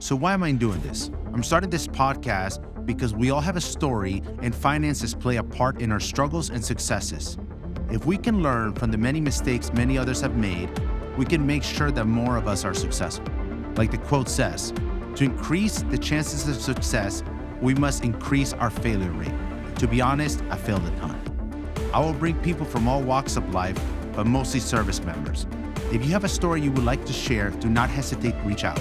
So why am I doing this? I'm starting this podcast because we all have a story and finances play a part in our struggles and successes. If we can learn from the many mistakes many others have made, we can make sure that more of us are successful. Like the quote says, to increase the chances of success, we must increase our failure rate. To be honest, I failed a ton. I will bring people from all walks of life, but mostly service members. If you have a story you would like to share, do not hesitate to reach out.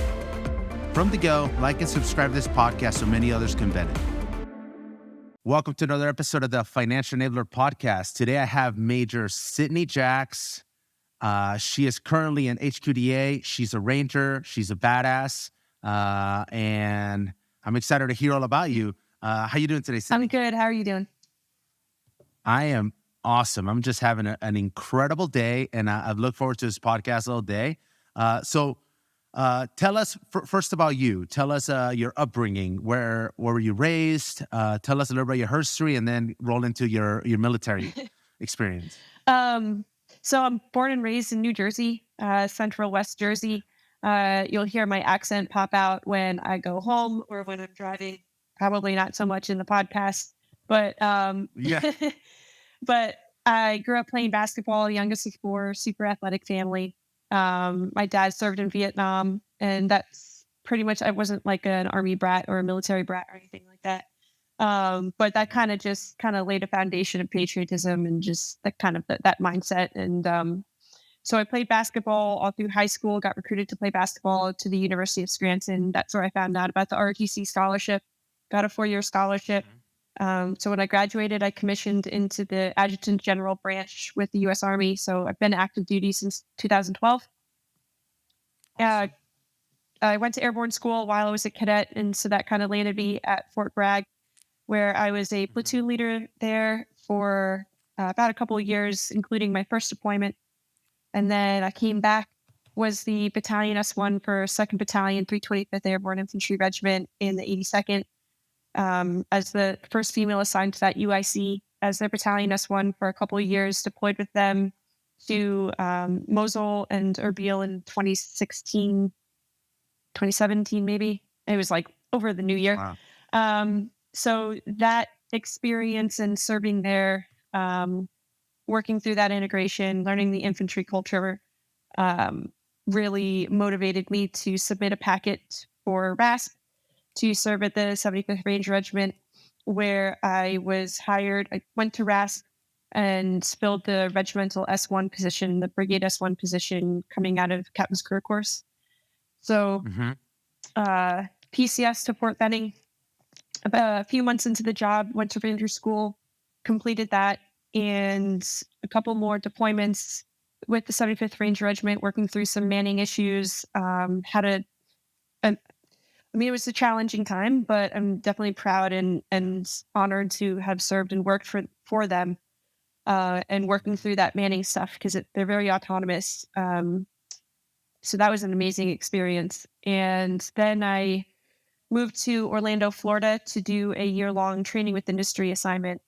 From the go, like and subscribe to this podcast so many others can benefit. Welcome to another episode of the Financial Enabler Podcast. Today I have Major Sidney Jacques. She is currently an HQDA. She's a ranger. She's a badass. And I'm excited to hear all about you. How you doing today, Sidney? I'm good. How are you doing? I am awesome. I'm just having an incredible day, and I've looked forward to this podcast all day. So tell us, first about you. Tell us your upbringing. Where were you raised? Tell us a little about your history, and then roll into your military experience. So I'm born and raised in New Jersey, Central West Jersey. You'll hear my accent pop out when I go home or when I'm driving. Probably not so much in the podcast, but but I grew up playing basketball, youngest of four, super athletic family. My dad served in Vietnam, and that's pretty much, I wasn't like an army brat or a military brat or anything like that. But that kind of laid a foundation of patriotism and just that mindset. And so I played basketball all through high school, got recruited to play basketball to the University of Scranton. That's where I found out about the ROTC scholarship, got a 4-year scholarship. So when I graduated, I commissioned into the Adjutant General branch with the U.S. Army. So I've been active duty since 2012. Awesome. I went to airborne school while I was a cadet, and so that kind of landed me at Fort Bragg, where I was a platoon leader there for about a couple of years, including my first deployment. And then I came back, was the Battalion S1 for 2nd Battalion, 325th Airborne Infantry Regiment in the 82nd. As the first female assigned to that UIC as their Battalion S1 for a couple of years, deployed with them to Mosul and Erbil in 2017 maybe. It was like over the new year. Wow. So that experience and serving there, working through that integration, learning the infantry culture, really motivated me to submit a packet for RASP to serve at the 75th Ranger Regiment, where I was hired. I went to RASP and filled the regimental S1 position, the brigade S1 position coming out of Captain's Career Course. So PCS to Fort Benning. About a few months into the job, went to Ranger School, completed that, and a couple more deployments with the 75th Ranger Regiment, working through some manning issues. It was a challenging time, but I'm definitely proud and honored to have served and worked for them and working through that manning stuff because they're very autonomous. So that was an amazing experience. And then I moved to Orlando, Florida to do a year-long training with industry assignment,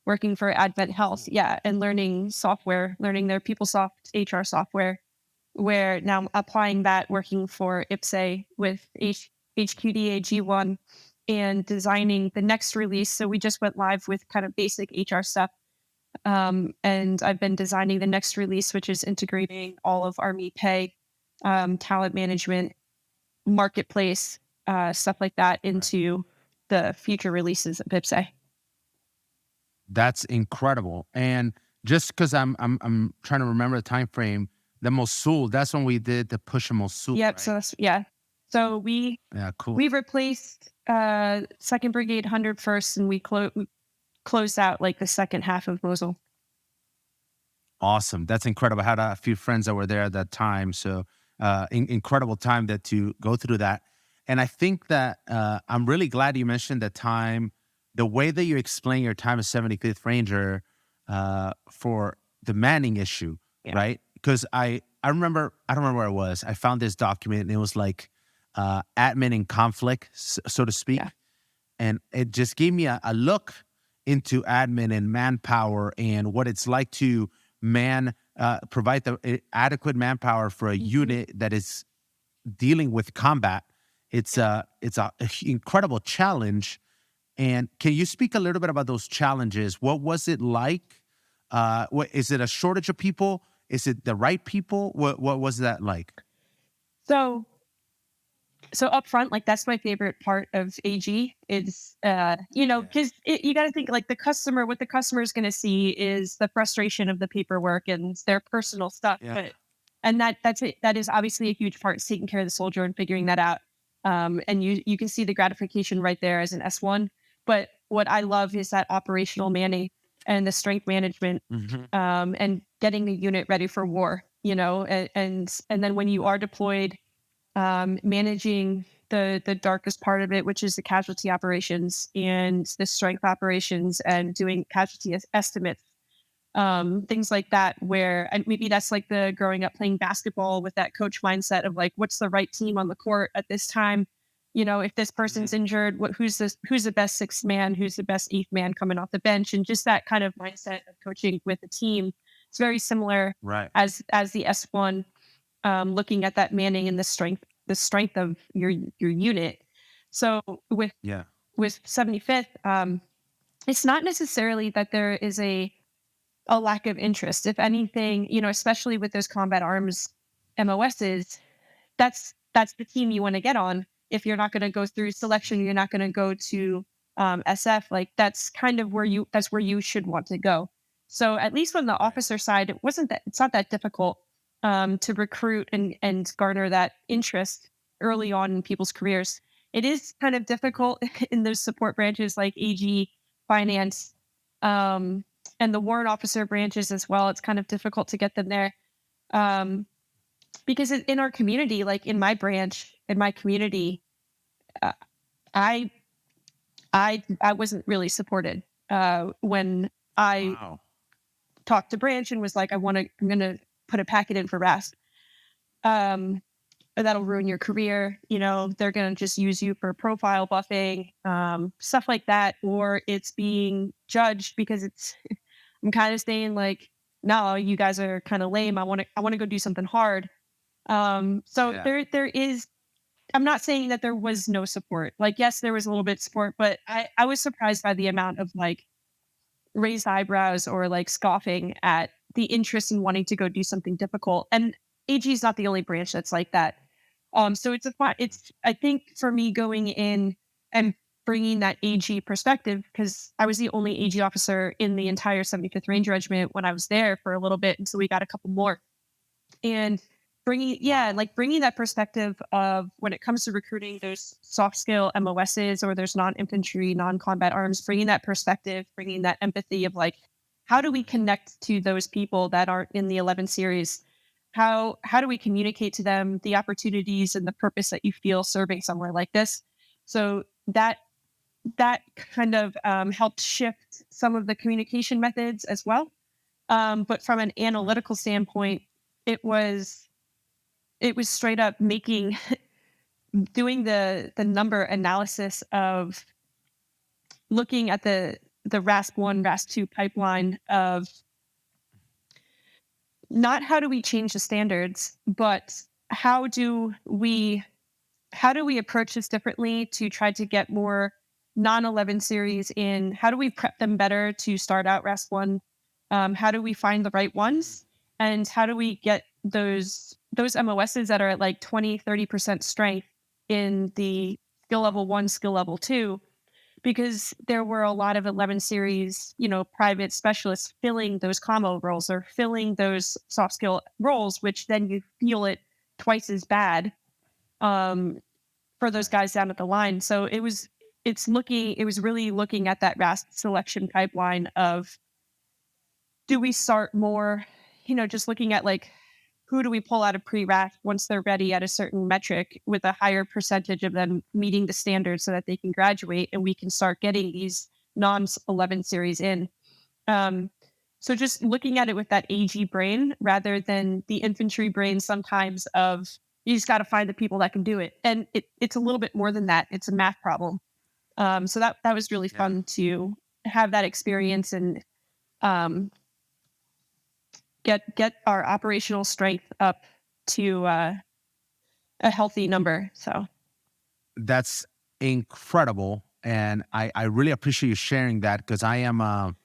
working for Advent Health. Yeah, and learning software, learning their PeopleSoft HR software, where now I'm applying that, working for IPSE with HQDA G1 and designing the next release. So we just went live with kind of basic HR stuff. And I've been designing the next release, which is integrating all of Army pay, talent management, marketplace, stuff like that into the future releases of IPSE. That's incredible. And just because I'm trying to remember the time frame, the Mosul, that's when we did the push in Mosul. Yep. Right? So we replaced 2nd Brigade 101st, and we closed out like the second half of Mosul. Awesome. That's incredible. I had a few friends that were there at that time. So incredible time to go through that. And I think that I'm really glad you mentioned the time, the way that you explain your time as 75th Ranger for the manning issue, right? Because I remember, I don't remember where it was. I found this document, and it was like admin in conflict, so to speak. Yeah. And it just gave me a look into admin and manpower and what it's like to provide the adequate manpower for a unit that is dealing with combat. It's a incredible challenge. And can you speak a little bit about those challenges? What was it like? What is it? A shortage of people? Is it the right people? What was that like? So so up front, like that's my favorite part of AG is, Yeah. because you got to think like what the customer is going to see is the frustration of the paperwork and their personal stuff. Yeah. And that's it. That is obviously a huge part, is taking care of the soldier and figuring that out. And you can see the gratification right there as an S1. But what I love is that operational manning and the strength management, Hmm. and getting the unit ready for war, and then when you are deployed, managing the darkest part of it, which is the casualty operations and the strength operations, and doing casualty estimates, things like that. Where, and maybe that's like the growing up playing basketball with that coach mindset of like, what's the right team on the court at this time? If this Hmm. person's injured, who's the best sixth man, who's the best eighth man coming off the bench, and just that kind of mindset of coaching with the team. It's very similar Right. as the S1, looking at that manning and the strength of your unit. So with Yeah. with 75th, it's not necessarily that there is a lack of interest. If anything, especially with those combat arms MOSs, that's the team you want to get on. If you're not going to go through selection, you're not going to go to SF. Like that's kind of where you should want to go. So at least on the Right. officer side, it's not that difficult, to recruit and garner that interest early on in people's careers. It is kind of difficult in those support branches like AG, finance, um, and the warrant officer branches as well. It's kind of difficult to get them there. Um, because in our community, like in my branch, in my community, uh, I I wasn't really supported, when I Wow. talked to branch and was like, I'm gonna put a packet in for RASP. Um, that'll ruin your career. They're gonna just use you for profile buffing, stuff like that, or it's being judged because it's. I'm kind of saying like, no, you guys are kind of lame. I want to go do something hard. So Yeah. there is. I'm not saying that there was no support. Like, yes, there was a little bit of support, but I was surprised by the amount of like raised eyebrows or like scoffing at the interest in wanting to go do something difficult. And AG is not the only branch that's like that. So it's, I think for me going in and bringing that AG perspective, because I was the only AG officer in the entire 75th Ranger Regiment when I was there for a little bit. And so we got a couple more. And Wow. bringing that perspective of when it comes to recruiting those soft skill MOSs or there's non-infantry, non-combat arms, bringing that perspective, bringing that empathy of like, how do we connect to those people that aren't in the 11 series? How do we communicate to them the opportunities and the purpose that you feel serving somewhere like this? So that kind of, helped shift some of the communication methods as well. But from an Right. analytical standpoint, it was it was straight up making doing the number analysis of looking at the RASP 1, RASP 2 pipeline of not how do we change the standards, but how do we how do we approach this differently to try to get more non-11 series in? How do we prep them better to start out RASP 1? How do we find the right ones? And how do we get those MOSs that are at like 20-30% strength in the skill level 1, skill level 2? Because there were a lot of 11 series, private specialists filling those commo roles or filling those soft skill roles, which then you feel it twice as bad, um, for those Right. guys down at the line. So it was really looking at that RASP selection pipeline of, do we start more, just looking at like, who do we pull out of pre-RASP once they're ready at a certain metric with a higher percentage of them meeting the standards so that they can graduate and we can start getting these non 11 series in. Um, so just looking at it with that AG brain rather than the infantry brain sometimes of, you just got to find the people that can do it. And it's a little bit more than that. It's a math problem. So that was really Yeah. fun to have that experience and, um, get our operational strength up to, a healthy number. So that's incredible. And I really appreciate you sharing that, because I'm an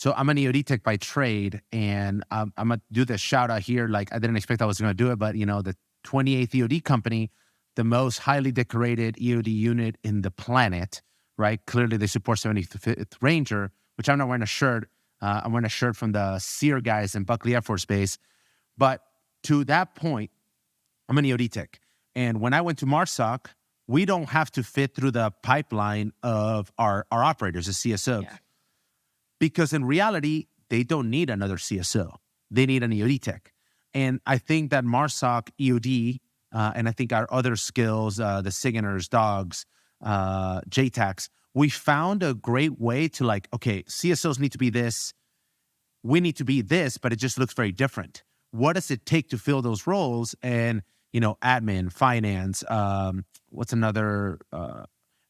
EOD tech by trade, and I'm going to do this shout out here. Like, I didn't expect I was going to do it, but the 28th EOD company, the most highly decorated EOD unit in the planet, right? Clearly they support 75th Ranger, which I'm not wearing a shirt. I'm wearing a shirt from the SEER guys in Buckley Air Force Base. But to that point, I'm an EOD tech. And when I went to MARSOC, we don't have to fit through the pipeline of our operators, the CSOs. Yeah. Because in reality, they don't need another CSO. They need an EOD tech. And I think that MARSOC, EOD, and I think our other skills, the SIGINTers, dogs, JTACs, we found a great way to okay, CSOs need to be this. We need to be this, but it just looks very different. What does it take to fill those roles? And, admin, finance, what's another,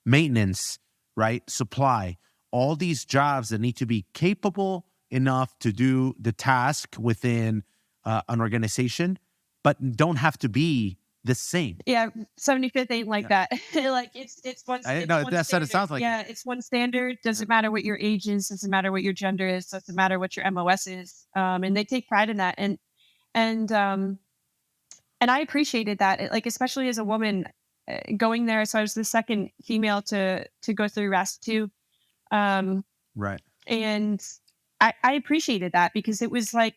maintenance, right? Supply, all these jobs that need to be capable enough to do the task within an organization, but don't have to be the same. Yeah, 75th ain't like that. Like it's one. I It's know one that's what it standard. sounds like. Yeah, it's one standard. Doesn't matter what your age is. Doesn't matter what your gender is. Doesn't matter what your MOS is. And they take pride in that. And I appreciated that. Especially as a woman going there. So I was the second female to go through RAS 2. Right. And I appreciated that, because it was like,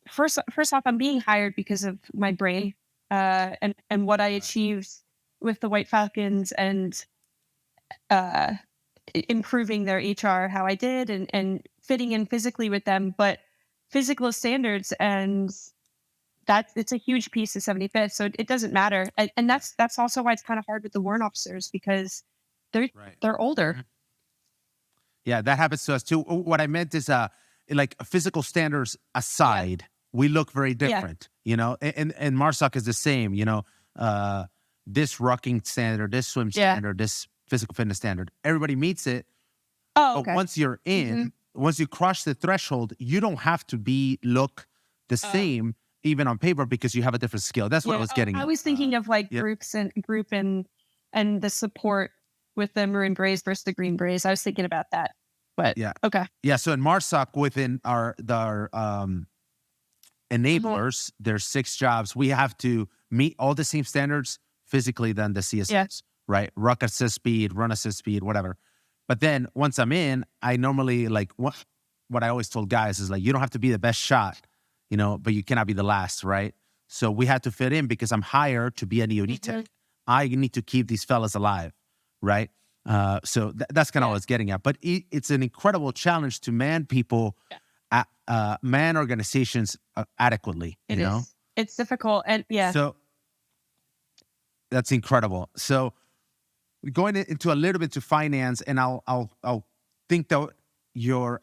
first off, I'm being hired because of my brain, and what I achieved with the White Falcons, and improving their HR, how I did, and fitting in physically with them. But physical standards, and it's a huge piece of 75th. So it doesn't matter. And that's also why it's kind of hard with the warrant officers, because they're older. Yeah, that happens to us too. What I meant is, physical standards aside, we look very different, and MARSOC is the same, this rucking standard, this swim standard, this physical fitness standard, everybody meets it. Oh, okay. But once you're in, once you cross the threshold, you don't have to look the same, even on paper, because you have a different skill. That's what I was getting at. I was thinking of groups and the support with the Maroon Berets versus the Green Berets. I was thinking about that. But okay. Yeah, so in MARSOC, within our enablers, there's 6 jobs. We have to meet all the same standards physically than the CSS, right? Ruck assist speed, run assist speed, whatever. But then once I'm in, I normally what I always told guys is you don't have to be the best shot, but you cannot be the last, right? So we had to fit in, because I'm hired to be an EOD tech. I need to keep these fellas alive, right? So that's kind of what I was getting at. But it's an incredible challenge to man people, man organizations adequately. It is. It's difficult, and So that's incredible. So going into a little bit to finance, and I'll think that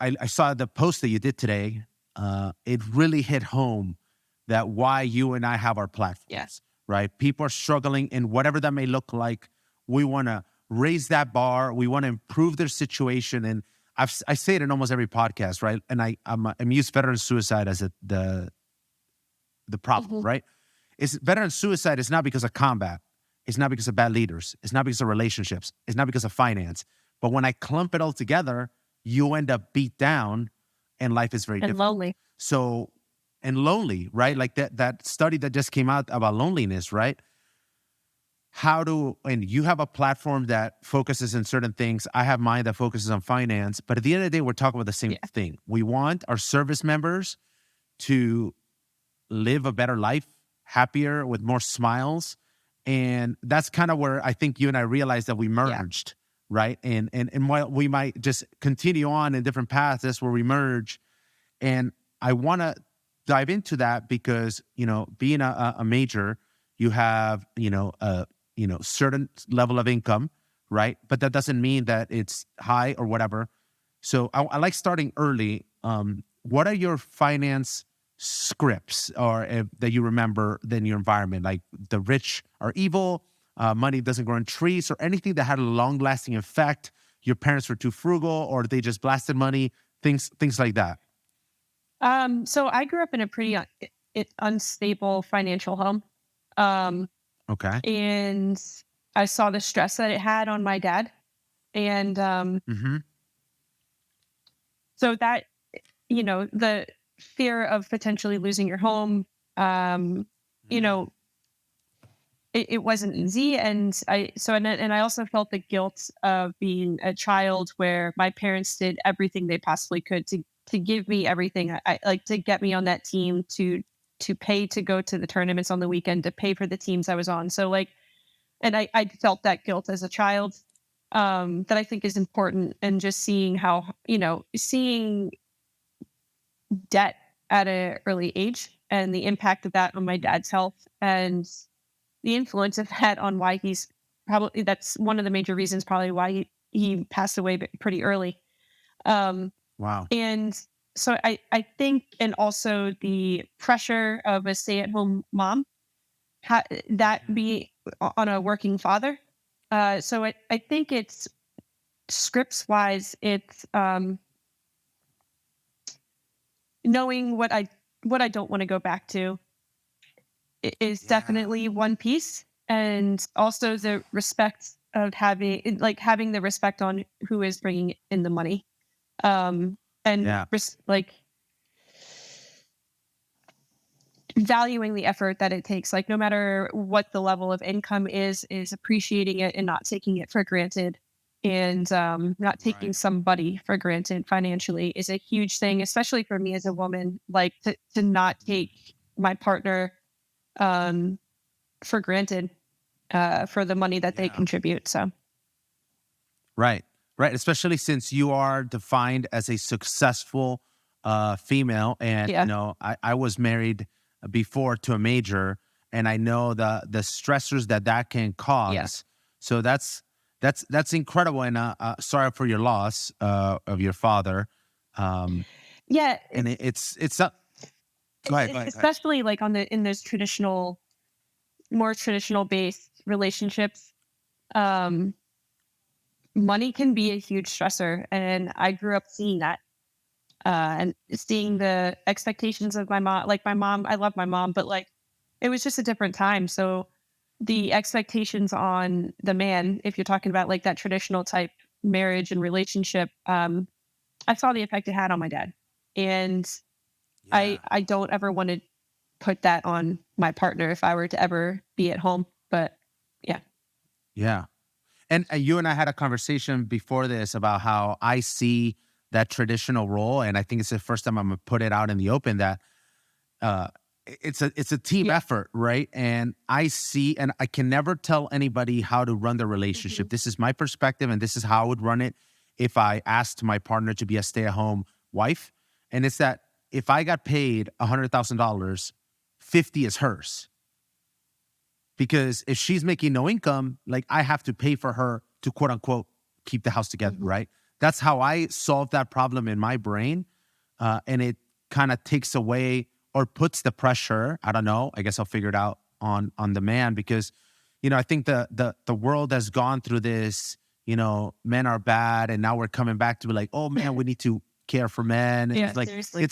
I saw the post that you did today. It really hit home that why you and I have our platforms. Yes. Right? People are struggling, and whatever that may look like, we want to raise that bar. We want to improve their situation. And I say it in almost every podcast, right? And I'm used veteran suicide as the problem, right? It's veteran suicide is not because of combat. It's not because of bad leaders. It's not because of relationships. It's not because of finance. But when I clump it all together, you end up beat down, and life is very difficult. Lonely. So, and lonely, right? Like that study that just came out about loneliness, right? And you have a platform that focuses on certain things. I have mine that focuses on finance. But at the end of the day, we're talking about the same thing. We want our service members to live a better life, happier, with more smiles. And that's kind of where I think you and I realized that we merged, right? And while we might just continue on in different paths, that's where we merge. And I want to dive into that because, being a major, you have, certain level of income, right? But that doesn't mean that it's high or whatever. So I like starting early. What are your finance scripts that you remember in your environment? Like the rich are evil, money doesn't grow on trees, or anything that had a long-lasting effect. Your parents were too frugal, or they just blasted money, things like that. So I grew up in a pretty unstable financial home. Okay. And I saw the stress that it had on my dad. And Mm-hmm. so that, the fear of potentially losing your home, um, you know, it wasn't easy. And I also felt the guilt of being a child where my parents did everything they possibly could to give me everything. I like to get me on that team, to pay to go to the tournaments on the weekend, to pay for the teams I was on. So like, and I felt that guilt as a child, that I think is important. And just seeing how, seeing debt at an early age and the impact of that on my dad's health, and the influence of that on why he's probably, that's one of the major reasons probably why he passed away pretty early. Um, Wow. and so I think, and also the pressure of a stay at home mom, that be on a working father. So I think it's scripts wise, it's knowing what I don't want to go back to is Yeah. definitely one piece. And also the respect of having the respect on who is bringing in the money. And Yeah. like valuing the effort that it takes, like no matter what the level of income is appreciating it and not taking it for granted. And not taking Right. somebody for granted financially is a huge thing, especially for me as a woman, like to not take my partner um, for granted, for the money that they Yeah. contribute. So Right. Right. Especially since you are defined as a successful female. And, yeah, I was married before to a major, and I know the stressors that can yeah, cause. So that's incredible. And sorry for your loss of your father. Um, yeah. and it's not, go ahead. Go ahead. Go ahead. Especially like in those more traditional based relationships. Um, Money can be a huge stressor, and I grew up seeing that, and seeing the expectations of my mom. Like my mom, I love my mom, but like it was just a different time. So the expectations on the man, if you're talking about like that traditional type marriage and relationship, I saw the effect it had on my dad, and Yeah. I don't ever want to put that on my partner if I were to ever be at home. But yeah, Yeah. And you and I had a conversation before this about how I see that traditional role, and I think it's the first time I'm gonna put it out in the open that uh, it's a team yeah, effort, right? And I see, and I can never tell anybody how to run the hmm relationship. This is my perspective, and this is how I would run it if I asked my partner to be a stay-at-home wife. And it's that if I got paid $100,000, 50 is hers, because if she's making no income, like I have to pay for her to quote unquote keep the house together, hmm right? That's how I solve that problem in my brain. And it kind of takes away or puts the pressure. I don't know. I guess I'll figure it out on the man, because, I think the world has gone through this, men are bad. And now we're coming back to be like, oh man, we need to care for men. yeah, It's like, seriously,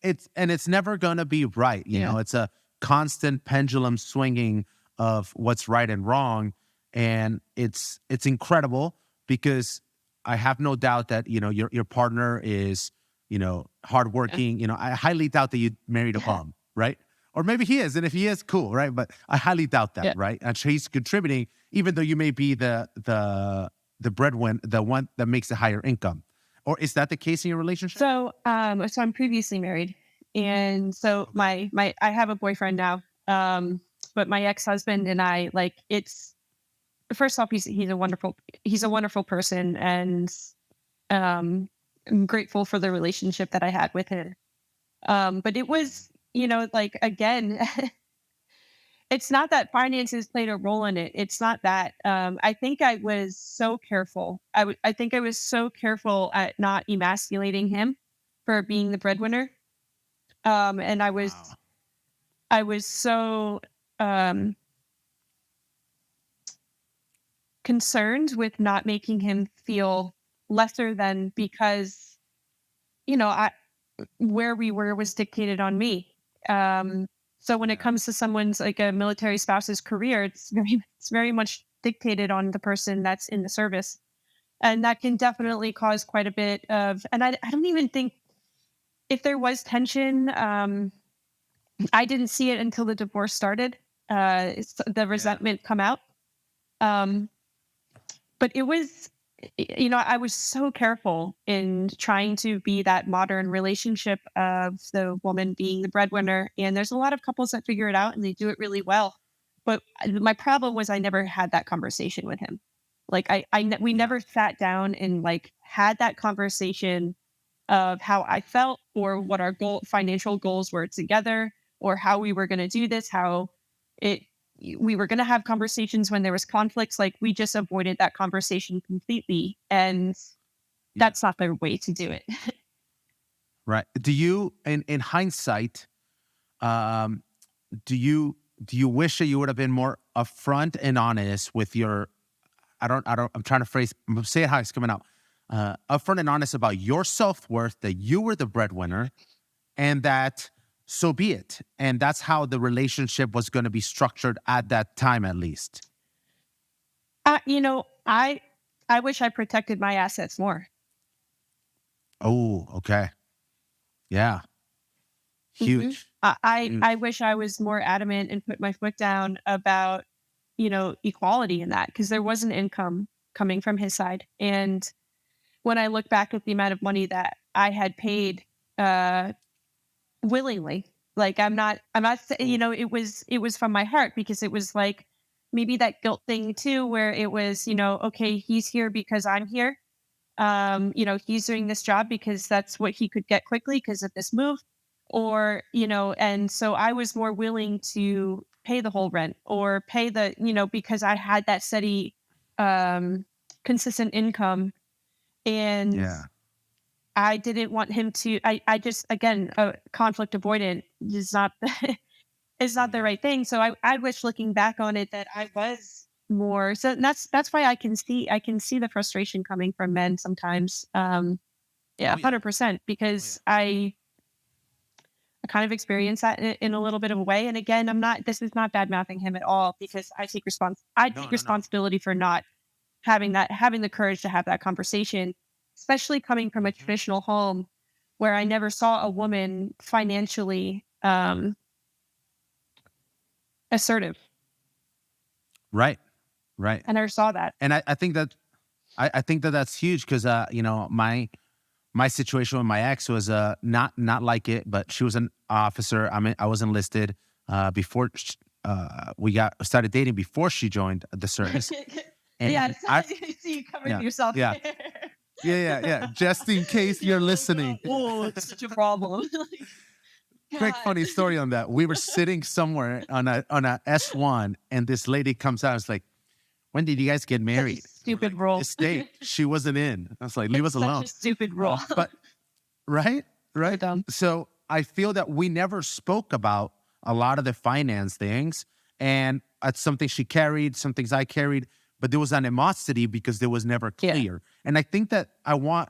it's never going to be right. yeah, It's a constant pendulum swinging of what's right and wrong. And it's incredible, because I have no doubt that, your partner is, yeah, hardworking. I highly doubt that you married a bum, right? Or maybe he is. And if he is, cool, right? But I highly doubt that, yeah. right? And so he's contributing, even though you may be the breadwinner, the one that makes a higher income. Or is that the case in your relationship? So I'm previously married, and so Okay. I have a boyfriend now. But my ex husband and I, like, it's first off, he's a wonderful person, and I'm grateful for the relationship that I had with him. But it was, like again, it's not that finances played a role in it. It's not that. I think I was so careful. I think I was so careful at not emasculating him for being the breadwinner. And Wow. I was so um, concerned with not making him feel lesser than, because I where we were was dictated on me. Um, so when it Yeah. comes to someone's, like a military spouse's career, it's very much dictated on the person that's in the service. And that can definitely cause quite a bit of, and I don't even think if there was tension, I didn't see it until the divorce started. The Yeah. resentment come out. Um, but it was, I was so careful in trying to be that modern relationship of the woman being the breadwinner. And there's a lot of couples that figure it out and they do it really well. But my problem was I never had that conversation with him. Like we Yeah. never sat down and like had that conversation of how I felt or what our financial goals were together or how we were going to do this, how it we were going to have conversations when there was conflicts. Like we just avoided that conversation completely, and Yeah. that's not the way to do it. Right. Do you, in hindsight, um, do you wish that you would have been more upfront and honest with your, I'm trying to phrase, say it how it's coming out, upfront and honest about your self-worth, that you were the breadwinner, and that so be it, and that's how the relationship was going to be structured at that time, at least? I wish I protected my assets more. Oh, okay. Yeah. hmm Huge. I Huge. wish I was more adamant and put my foot down about equality in that because there was an income coming from his side, and when I look back at the amount of money that I had paid uh willingly, like I'm not saying, Oh, it was from my heart because it was like maybe that guilt thing too where it was, okay, he's here because I'm here. He's doing this job because that's what he could get quickly because of this move. Or, and so I was more willing to pay the whole rent or pay because I had that steady um consistent income, and yeah. I didn't want him to. I just again, conflict avoidant is not is Oh, not the yeah. right thing. So I wish looking back on it that I was more. So that's why I can see the frustration coming from men sometimes. Yeah, Oh, yeah. 100% Oh, yeah. because I kind of experienced that in a little bit of a way. And again, I'm not. This is not bad mouthing him at all because I No, take no, no. responsibility for not having the courage to have that conversation, especially coming from a Mhm. traditional home where I never saw a woman financially assertive. Right. Right. I never saw that. And I think that I think that that's huge because my situation with my ex was not like it, but she was an officer. I was enlisted before we got started dating before she joined the service, Yeah, and I I see you covering yeah yourself yeah there. yeah. Just in case you're Oh god, listening, oh, it's such a problem. quick God, funny story on that. We were sitting somewhere on a S1, and this lady comes out. It's like, when did you guys get such a married? And we're stupid like, rule. this date. She wasn't in. I was like, leave us It's such alone. a stupid rule. But right, So right. dumb. So I feel that we never spoke about a lot of the finance things, and it's something she carried, some things I carried, but there was animosity because there was never Yeah. clear. And I think that I want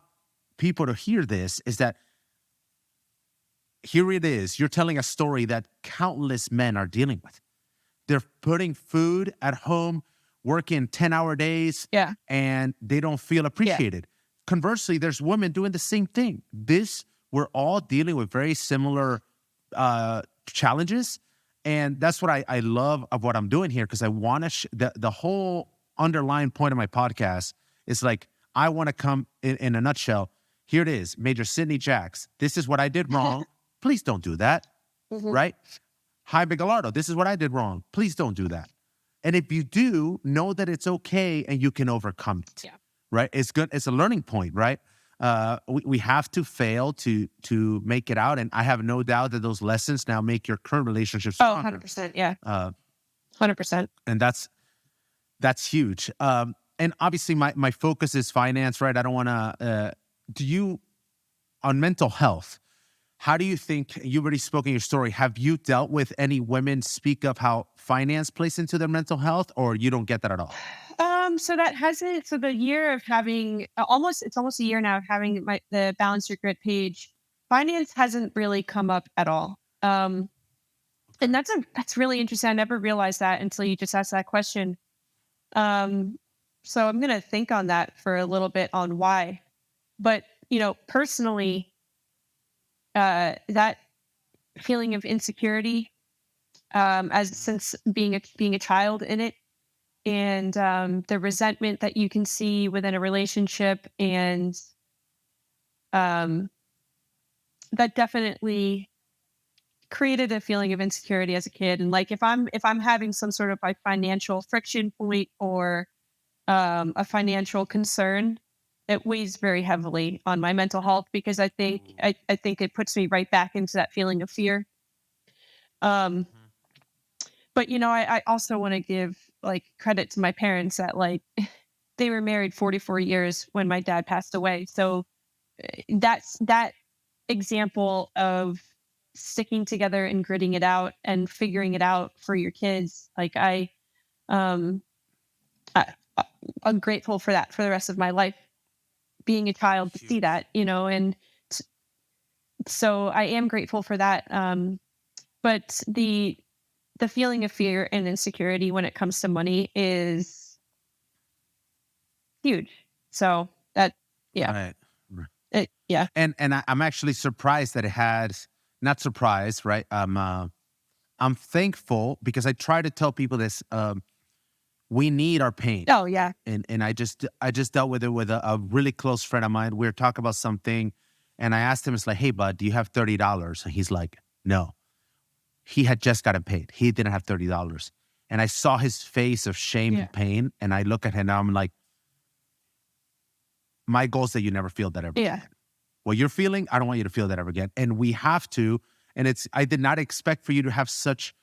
people to hear this is that here it is. You're telling a story that countless men are dealing with. They're putting food at home, working 10-hour days, Yeah. and they don't feel Yeah. appreciated. Conversely, there's women doing the same thing. We're all dealing with very similar challenges. And that's what I love of what I'm doing here, because I want to, the whole underlying point of my podcast is like, I want to come in a nutshell. Here it is, Major Sidney Jacques. This is what I did wrong. Please don't do that, Mhm. right? Hi, Bigalardo. This is what I did wrong. Please don't do that. And if you do, know that it's okay and you can overcome it, Yeah. right? It's good. It's a learning point, right? We have to fail to make it out. And I have no doubt that those lessons now make your current relationship Oh, stronger. 100%. Yeah. Uh, 100%. and that's huge. And obviously my focus is finance, right? I don't want to, do you, on mental health, how do you think, you already spoke in your story, have you dealt with any women speak of how finance plays into their mental health, or you don't get that at all? So that hasn't. So the year of having it's almost a year now of having the Balance Your Grit page. Finance hasn't really come up at all. Okay. And that's really interesting. I never realized that until you just asked that question. So I'm going to think on that for a little bit on why. But, personally, that feeling of insecurity, as since being a child in it, and the resentment that you can see within a relationship, and um, that definitely created a feeling of insecurity as a kid. And like if I'm having some sort of like financial friction point, or a financial concern, it weighs very heavily on my mental health, because I think it puts me right back into that feeling of fear. Um, Mhm. but I also want to give like credit to my parents that like they were married 44 years when my dad passed away. So that example of sticking together and gritting it out and figuring it out for your kids. Like um, I, I'm grateful for that for the rest of my life, being a child to see Huge. that, and s- so I am grateful for that. But the feeling of fear and insecurity when it comes to money is huge. So that, yeah, Right. Right. yeah, I'm actually surprised that it had, not surprised, right? I'm thankful because I try to tell people this. We need our pain, oh yeah, and I just dealt with it with a really close friend of mine. We were talking about something, and I asked him, it's like, hey bud, do you have $30? And he's like, no. He had just gotten paid. He didn't have $30. And I saw his face of shame yeah, and pain. And I look at him now, I'm like, my goal is that you never feel that ever yeah, again. What you're feeling, I don't want you to feel that ever again. And we have to, and I did not expect for you to have such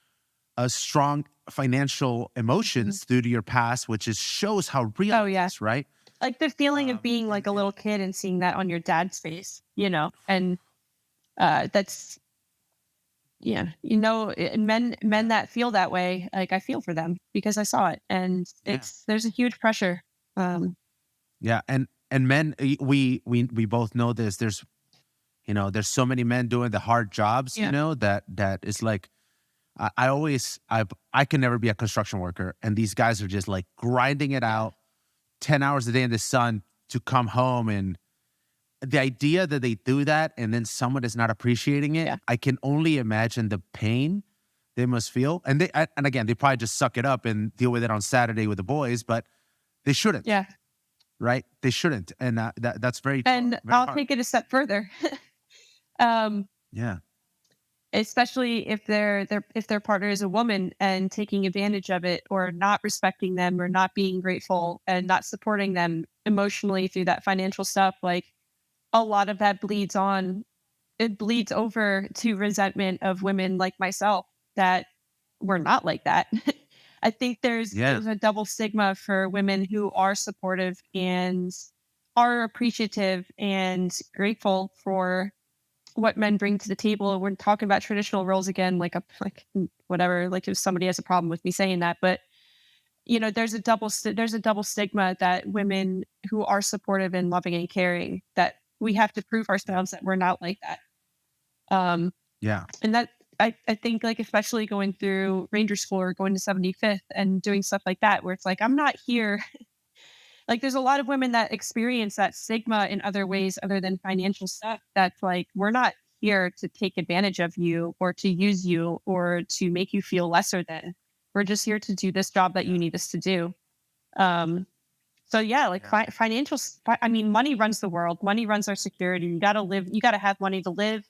a strong financial mhm. emotions due to your past, which is shows how real Oh it yeah. is, right? Like the feeling of being like a And little kid and seeing that on your dad's face, and that's, yeah, men yeah, that feel that way, like I feel for them because I saw it, and yeah. there's a huge pressure. Yeah, and men, we both know this. There's so many men doing the hard jobs, Yeah, that is like, I can never be a construction worker, and these guys are just like grinding it yeah, out 10 hours a day in the sun to come home, and the idea that they do that and then someone is not appreciating it, yeah, I can only imagine the pain they must feel. And again, they probably just suck it up and deal with it on Saturday with the boys, but they shouldn't, yeah. right? They shouldn't, and that's And very I'll hard. take it a step further. um, Yeah, Especially if their partner is a woman and taking advantage of it, or not respecting them, or not being grateful and not supporting them emotionally through that financial stuff. Like a lot of that bleeds on. It bleeds over to resentment of women like myself that were not like that. I think yeah, there's a double stigma for women who are supportive and are appreciative and grateful for what men bring to the table. We're talking about traditional roles again, whatever. Like if somebody has a problem with me saying that, but there's a double stigma that women who are supportive and loving and caring, that we have to prove yeah, ourselves that we're not like that. Um, yeah, and that I think like especially going through Ranger School or going to 75th and doing stuff like that, where it's like I'm not here. Like there's a lot of women that experience that stigma in other ways other than financial stuff. That's like we're not here to take advantage of you or to use you or to make you feel lesser than. We're just here to do this job that you yeah, need us to do. Um, so yeah, like yeah, I mean, money runs the world. Money runs our security. You got to live. You got to have money to live.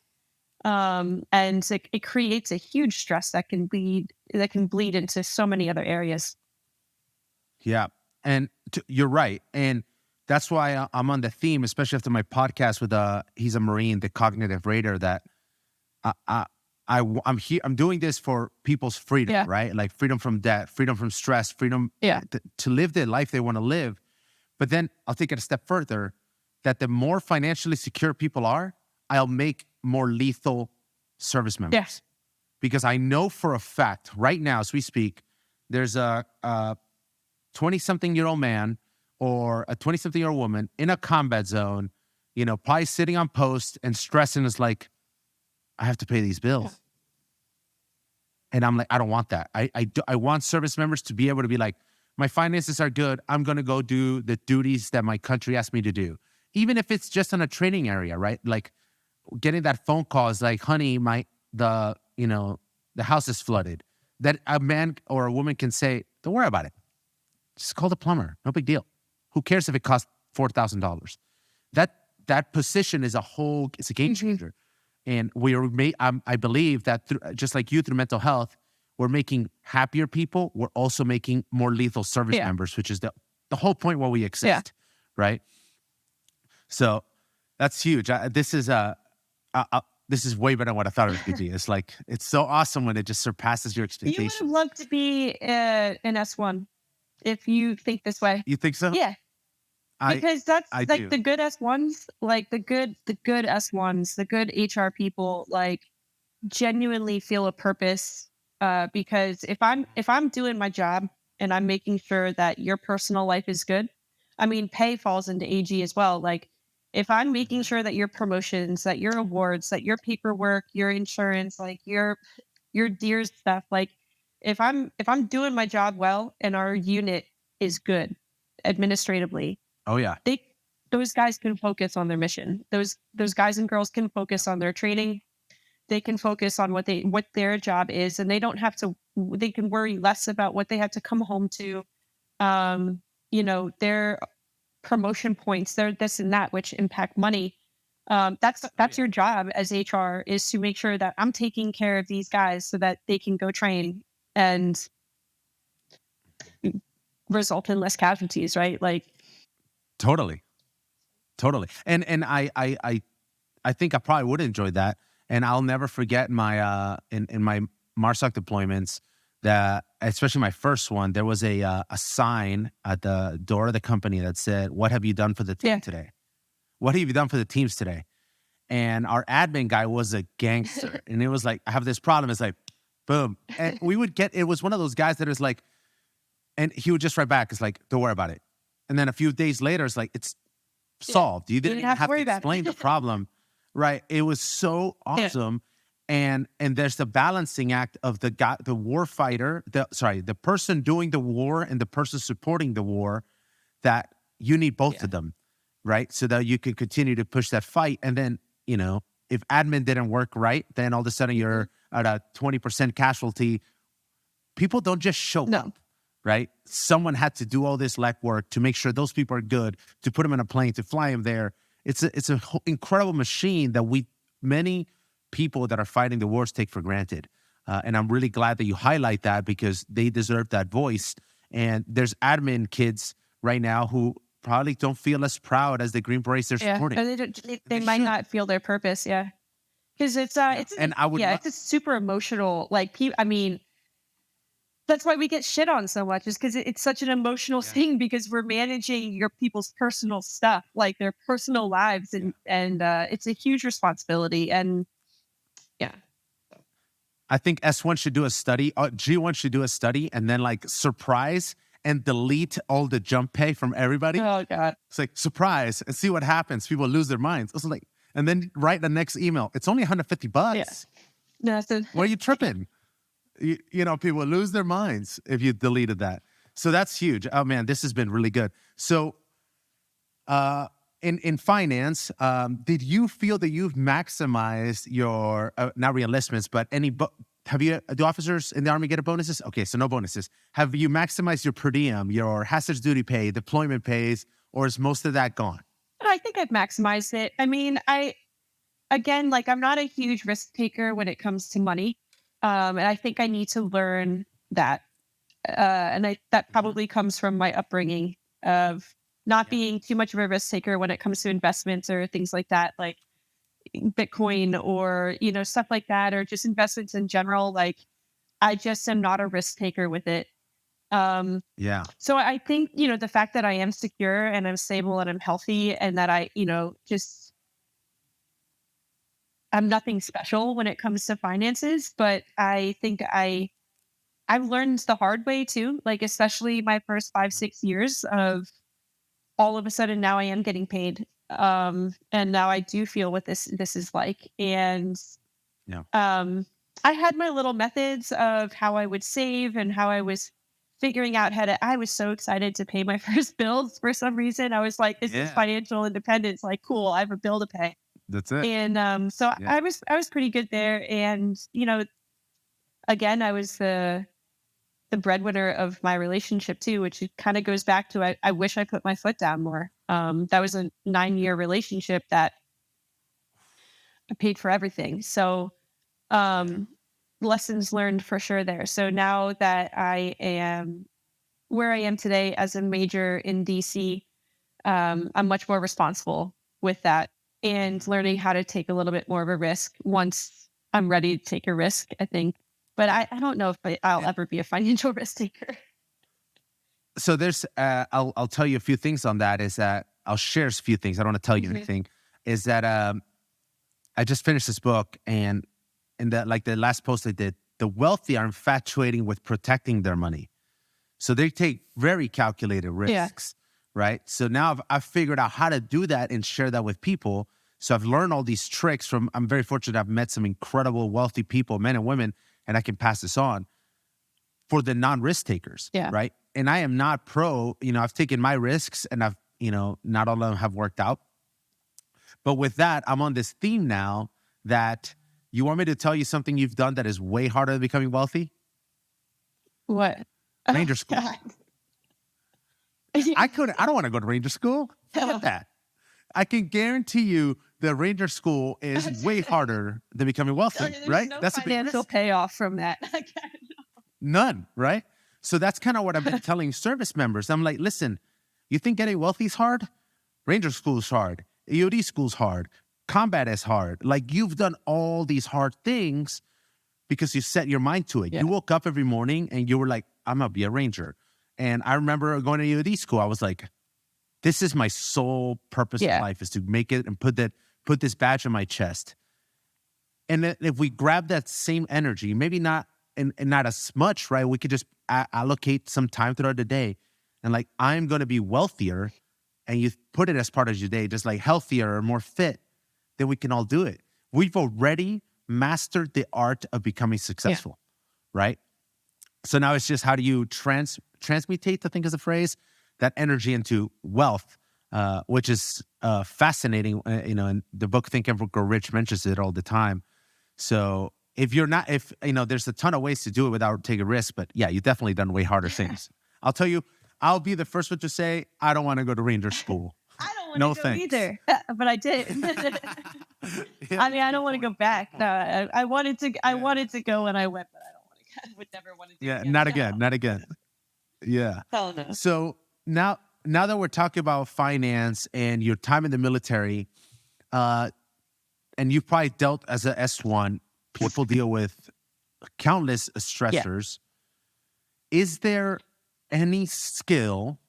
And it creates a huge stress that can bleed into so many other areas. yeah. And you're right, and that's why I'm on the theme, especially after my podcast with he's a Marine, the cognitive raider. That I, I, I'm here. I'm doing this for people's freedom, Yeah, right? Like freedom from debt, freedom from stress, freedom yeah, to live the life they want to live. But then I'll take it a step further, that the more financially secure people are, I'll make more lethal service yeah, members. Because I know for a fact right now, as we speak, there's a 20 something year old man or a 20 something year old woman in a combat zone, probably sitting on post and stressing is like, I have to pay these yeah, bills. And I'm like, I don't want that. I want service members to be able to be like, my finances are good. I'm going to go do the duties that my country asked me to do. Even if it's just in a training area, right? Like getting that phone call is like, honey, the house is flooded. That a man or a woman can say, don't worry about it. Just call the plumber. No big deal. Who cares if it costs $4,000? That position is it's a game changer. And I believe that just like you through mental health, we're making happier people. We're also making more lethal service members, which is the whole point why we exist, right? So that's huge. This is way better than what I thought it was going to be. It's like, it's so awesome when it just surpasses your You expectations. would have loved to be an S1 if you think this way. You think so? Yeah. Because that's I like do. the good S1s, like the good S1s, the good HR people, like genuinely feel a purpose. Because if I'm doing my job and I'm making sure that your personal life is good, I mean, pay falls into AG as well. Like if I'm making sure that your promotions, that your awards, that your paperwork, your insurance, like your dear stuff, like if I'm doing my job well and our unit is good administratively, Oh yeah. those guys can focus on their mission. Those guys and girls can focus on their training. They can focus on what their job is, and they don't have to. They can worry less about what they have to come home to. Their promotion points, their this and that, which impact money. That's your job as HR, is to make sure that I'm taking care of these guys so that they can go train and result in less casualties, right? Like Totally. And I think I probably would enjoy that. And I'll never forget my in my MARSOC deployments, that especially my first one, there was a sign at the door of the company that said, "What have you done for the team today? What have you done for the teams today?" And our admin guy was a gangster, and it was like, "I have this problem." It's like, boom, and it was one of those guys that is like, and he would just write back, "It's like, don't worry about it." And then a few days later, it's like, it's solved. You didn't even have to explain the problem, right? It was so awesome. And there's the balancing act of the guy, the war fighter, the person doing the war and the person supporting the war, that you need both of them, right? So that you can continue to push that fight. And then, if admin didn't work right, then all of a sudden you're at a 20% casualty. People don't just show up. Right? Someone had to do all this legwork to make sure those people are good, to put them in a plane, to fly them there. It's an incredible machine that many people that are fighting the wars take for granted. And I'm really glad that you highlight that, because they deserve that voice. And there's admin kids right now who probably don't feel as proud as the Green Berets they're supporting. Or they might not feel their purpose. Because it's a super emotional, like, that's why we get shit on so much, is because it's such an emotional thing, because we're managing your people's personal stuff, like their personal lives, and it's a huge responsibility. And I think S1 should do a study, G1 should do a study, and then like surprise and delete all the jump pay from everybody. Oh God. It's like surprise and see what happens. People lose their minds. It's like, and then write the next email. It's only $150. Yeah. No, what are you tripping? People lose their minds if you deleted that. So that's huge. Oh man, this has been really good. So, in finance, did you feel that you've maximized your not re-enlistments, but do officers in the Army get bonuses? Okay, so no bonuses. Have you maximized your per diem, your hazardous duty pay, deployment pays, or is most of that gone? I think I've maximized it. I mean, I'm not a huge risk taker when it comes to money. And I think I need to learn that. That probably comes from my upbringing of not being too much of a risk taker when it comes to investments or things like that, like Bitcoin or, stuff like that, or just investments in general. Like, I just am not a risk taker with it. So I think, the fact that I am secure and I'm stable and I'm healthy, and that I, I'm nothing special when it comes to finances, but I think I've learned the hard way too, like especially my first 5-6 years of all of a sudden now I am getting paid. And now I do feel what this is like. And I had my little methods of how I would save and how I was figuring out how to, I was so excited to pay my first bills for some reason. I was like, this is Yeah. financial independence. Like, cool, I have a bill to pay. That's it. And so Yeah. I was pretty good there. And, again, I was the breadwinner of my relationship too, which kind of goes back to I wish I put my foot down more. That was a 9-year relationship that I paid for everything. So um, lessons learned for sure there. So now that I am where I am today as a major in DC, I'm much more responsible with that and learning how to take a little bit more of a risk once I'm ready to take a risk, I think. But I don't know if I'll And ever be a financial risk taker. so there's, I'll tell you a few things on that. Is that I'll share a few things. I don't want to tell you Mhm. anything. Is that I just finished this book, and in that, like the last post I did, the wealthy are infatuating with protecting their money. So they take very calculated Yeah. risks, right? So now I've figured out how to do that and share that with people. So I've learned all these tricks from, I'm very fortunate I've met some incredible wealthy people, men and women, and I can pass this on for the non-risk takers, Yeah. right? And I am not pro, I've taken my risks and I've, not all of them have worked out. But with that, I'm on this theme now that you want me to tell you something you've done that is way harder than becoming wealthy? What? Oh Ranger school. God. I don't want to go to Ranger school. Forget that. I can guarantee you that Ranger school is way harder than becoming wealthy, There's right? no That's a big financial risk. payoff from that. None, right? So that's kind of what I've been telling service members. I'm like, listen, you think getting wealthy is hard? Ranger school's hard. EOD school's hard. Combat is hard. Like, you've done all these hard things because you set your mind to it. Yeah. You woke up every morning and you were like, I'm going to be a Ranger. And I remember going to EOD school. I was like, this is my sole purpose in Yeah. life, is to make it and put this badge on my chest. And then if we grab that same energy, maybe not and not as much, right? We could just allocate some time throughout the day and like, I'm going to be wealthier, and you put it as part of your day, just like healthier or more fit, then we can all do it. We've already mastered the art of becoming successful, right? So now it's just, how do you transmutate, I think is the phrase, that energy into wealth, which is fascinating. And the book Think and Grow Rich mentions it all the time. So if there's a ton of ways to do it without taking risks, but yeah, you've definitely done way harder things. I'll tell you, I'll be the first one to say, I don't want to go to Ranger school. I don't want No to go thanks. either, but I did. I mean, I don't want to go back. No, I wanted to. I wanted to go and I went, but I don't want to. I would never want to do it Yeah, again. not No. again, not again. Yeah. Hell no. So now that we're talking about finance and your time in the military, and you've probably dealt as a S1, people deal with countless stressors. Is there any skill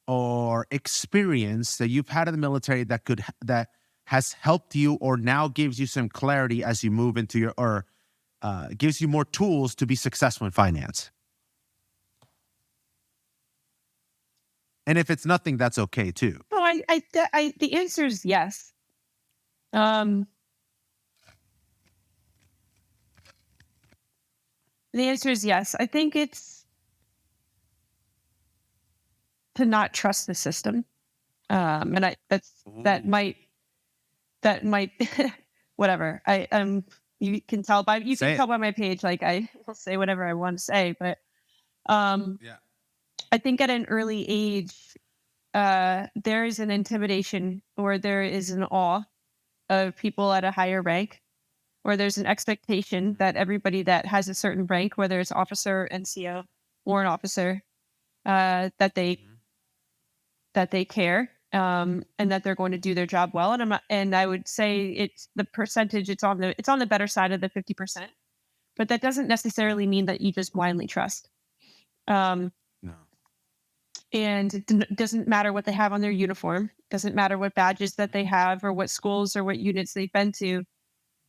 or experience that you've had in the military that has helped you or now gives you some clarity as you move into gives you more tools to be successful in finance? And if it's nothing, that's okay too. No, the answer is yes. The answer is yes. I think it's to not trust the system. And that might whatever. You can tell by my page, like I will say whatever I want to say, but Yeah. I think at an early age, there is an intimidation or there is an awe of people at a higher rank, or there's an expectation that everybody that has a certain rank, whether it's officer, NCO, warrant officer, that they care, and that they're going to do their job well. And I would say it's the percentage. It's on the better side of the 50%, but that doesn't necessarily mean that you just blindly trust. No. And it doesn't matter what they have on their uniform. Doesn't matter what badges that they have or what schools or what units they've been to.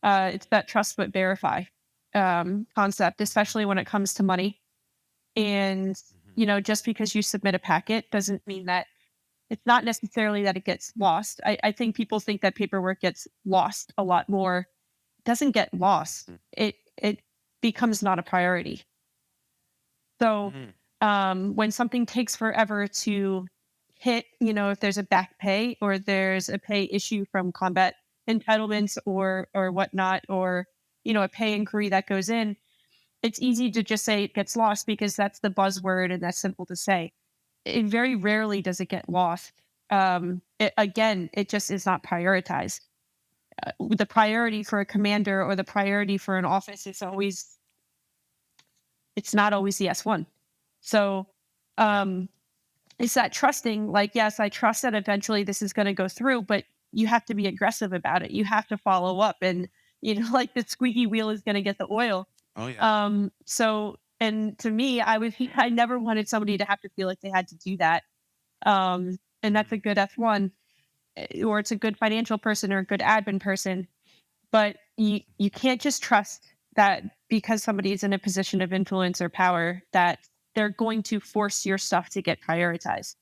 It's that trust but verify concept, especially when it comes to money. And, just because you submit a packet doesn't mean that it's not necessarily that it gets lost. I think people think that paperwork gets lost a lot more. It doesn't get lost. It becomes not a priority. So When something takes forever to hit, if there's a back pay or there's a pay issue from combat entitlements or whatnot, or a pay inquiry that goes in, it's easy to just say it gets lost because that's the buzzword and that's simple to say. It very rarely does it get lost. It just is not prioritized. The priority for a commander or the priority for an office is always, it's not always the S1. So it's that trusting, like, yes, I trust that eventually this is going to go through, but you have to be aggressive about it. You have to follow up and, like the squeaky wheel is going to get the oil. Oh yeah. And to me, I never wanted somebody to have to feel like they had to do that. And that's a good F1, or it's a good financial person or a good admin person. But you can't just trust that because somebody is in a position of influence or power that they're going to force your stuff to get prioritized.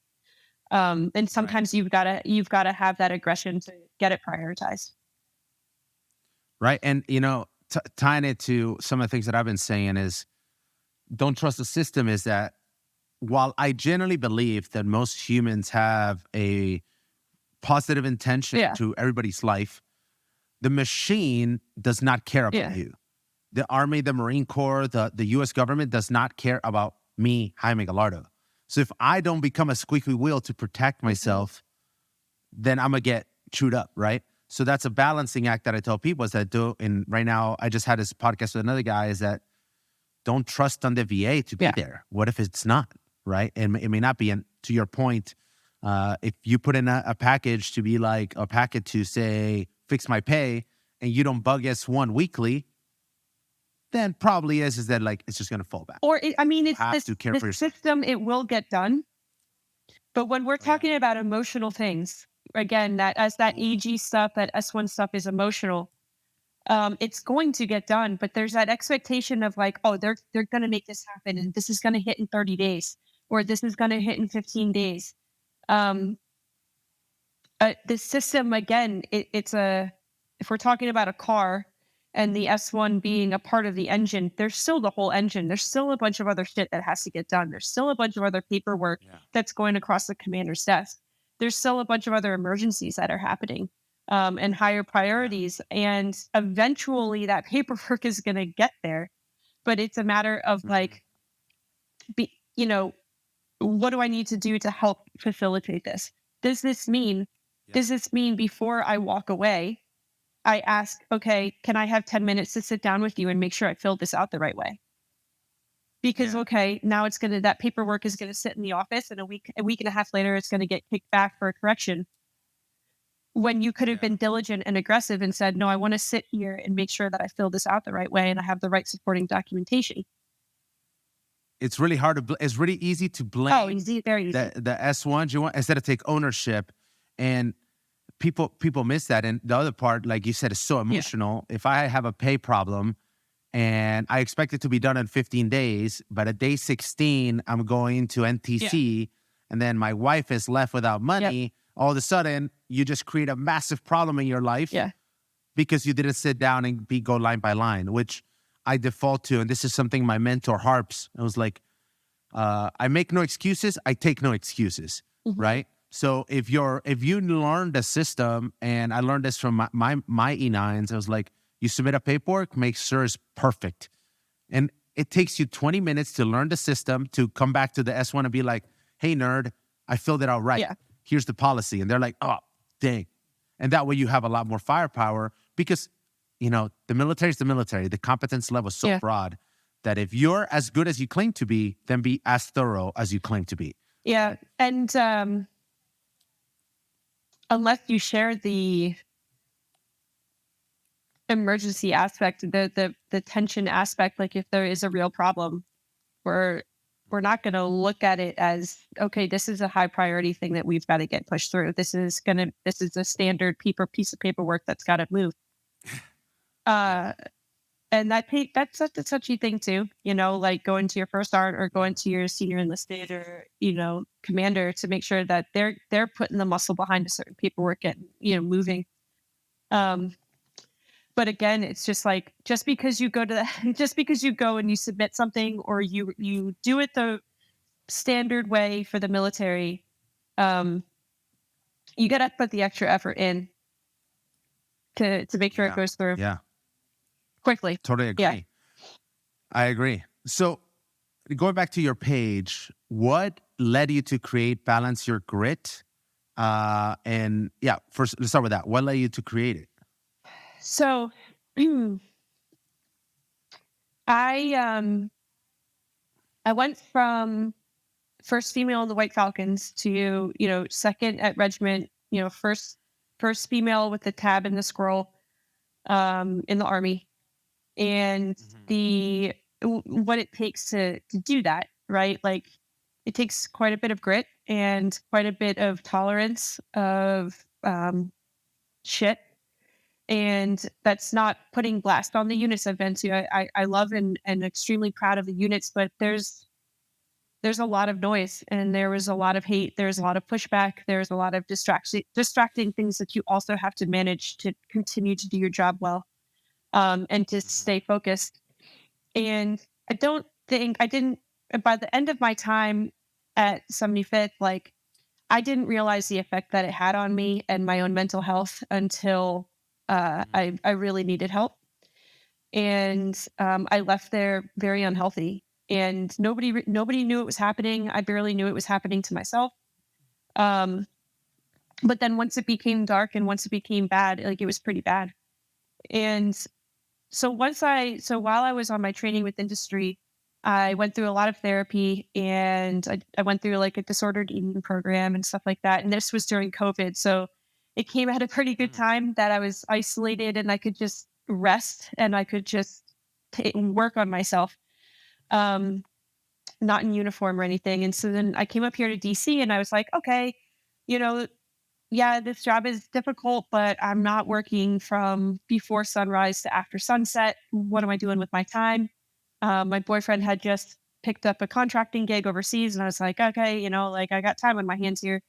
And Right. sometimes you've gotta have that aggression to get it prioritized. Right. And, tying it to some of the things that I've been saying is don't trust the system is that while I generally believe that most humans have a positive intention Yeah. to everybody's life, the machine does not care about Yeah. you. The Army, the Marine Corps, the US government does not care about me, Jaime Gallardo. So if I don't become a squeaky wheel to protect myself, then I'm gonna get chewed up, right? So that's a balancing act that I tell people is that and right now I just had this podcast with another guy is that don't trust on the VA to be Yeah. there. What if it's not, right? And it may not be. And to your point, if you put in a package to be like a packet to say, fix my pay, and you don't bug S1 weekly, then probably is that like, it's just going to fall back. Or You it's have this to care the for yourself. system, it will get done. But when we're Oh, yeah. talking about emotional things, again, that EG stuff, that S1 stuff is emotional. It's going to get done, but there's that expectation of like, oh, they're going to make this happen, and this is going to hit in 30 days, or this is going to hit in 15 days. Um, the system, again, if we're talking about a car and the S1 being a part of the engine, there's still the whole engine. There's still a bunch of other shit that has to get done. There's still a bunch of other paperwork Yeah. that's going across the commander's desk. There's still a bunch of other emergencies that are happening, and higher priorities. And eventually that paperwork is going to get there. But it's a matter of Mhm. like, be, what do I need to do to help facilitate this? Does this mean, Yeah. does this mean before I walk away, I ask, okay, can I have 10 minutes to sit down with you and make sure I filled this out the right way? Because, Yeah. okay, now that paperwork is going to sit in the office, and a week and a half later, it's going to get kicked back for a correction. When you could have Yeah. been diligent and aggressive and said, no, I want to sit here and make sure that I fill this out the right way and I have the right supporting documentation. It's really hard to, it's really easy to blame Oh, easy, very easy. the S1s you want instead of take ownership. And people miss that. And the other part, like you said, is so emotional. If I have a pay problem and I expect it to be done in 15 days, but at day 16, I'm going to NTC and then my wife is left without money, all of a sudden you just create a massive problem in your life because you didn't sit down and go line by line, which I default to. And this is something my mentor harps. It was like, I make no excuses. I take no excuses. Mhm. Right. So if you learn the system, and I learned this from my E9s, I was like, you submit a paperwork, make sure it's perfect. And it takes you 20 minutes to learn the system, to come back to the S1 and be like, hey, nerd, I filled it out right. Yeah. Here's the policy. And they're like, oh, dang. And that way you have a lot more firepower because, the military is the military. The competence level is so broad that if you're as good as you claim to be, then be as thorough as you claim to be. Yeah. And unless you share the emergency aspect, the tension aspect, like if there is a real problem, we're not going to look at it as, okay, this is a high priority thing that we've got to get pushed through. This is a standard piece of paperwork that's got to move. And that's such a touchy thing too, like going to your first art or going to your senior enlisted or, commander to make sure that they're putting the muscle behind a certain paperwork and, moving. But again, it's just like, just because you go and you submit something, or you do it standard way for the military, um, you got to put the extra effort in to make sure it Yeah. goes through Yeah. quickly. Totally Yeah. agree. I agree. So going back to your page, what led you to create Balance Your Grit? And yeah, first let's start with that. What led you to create it? So I I went from first female in the White Falcons to, second at regiment, first female with the tab and the scroll in the army, and Mhm. what it takes to do that, right? Like it takes quite a bit of grit and quite a bit of tolerance of shit. And that's not putting blast on the units I've been to. I love and extremely proud of the units, but there's a lot of noise and there was a lot of hate. There's a lot of pushback. There's a lot of distracting things that you also have to manage to continue to do your job well, and to Mhm. stay focused. And I don't think I didn't, by the end of my time at 75th, like I didn't realize the effect that it had on me and my own mental health until Mhm. I really needed help. And I left there very unhealthy. And nobody knew it was happening. I barely knew it was happening to myself. Um, but then once it became dark and once it became bad, like it was pretty bad. And so while I was on my training with industry, I went through a lot of therapy and I went through like a disordered eating program and stuff like that. And this was during COVID. So it came at a pretty good Mhm. time that I was isolated and I could just rest and I could just work on myself, um, not in uniform or anything. And so then I came up here to DC and I was like, okay, you know, yeah, this job is difficult, but I'm not working from before sunrise to after sunset. What am I doing with my time? My boyfriend had just picked up a contracting gig overseas, and I was like, okay, like I got time on my hands here.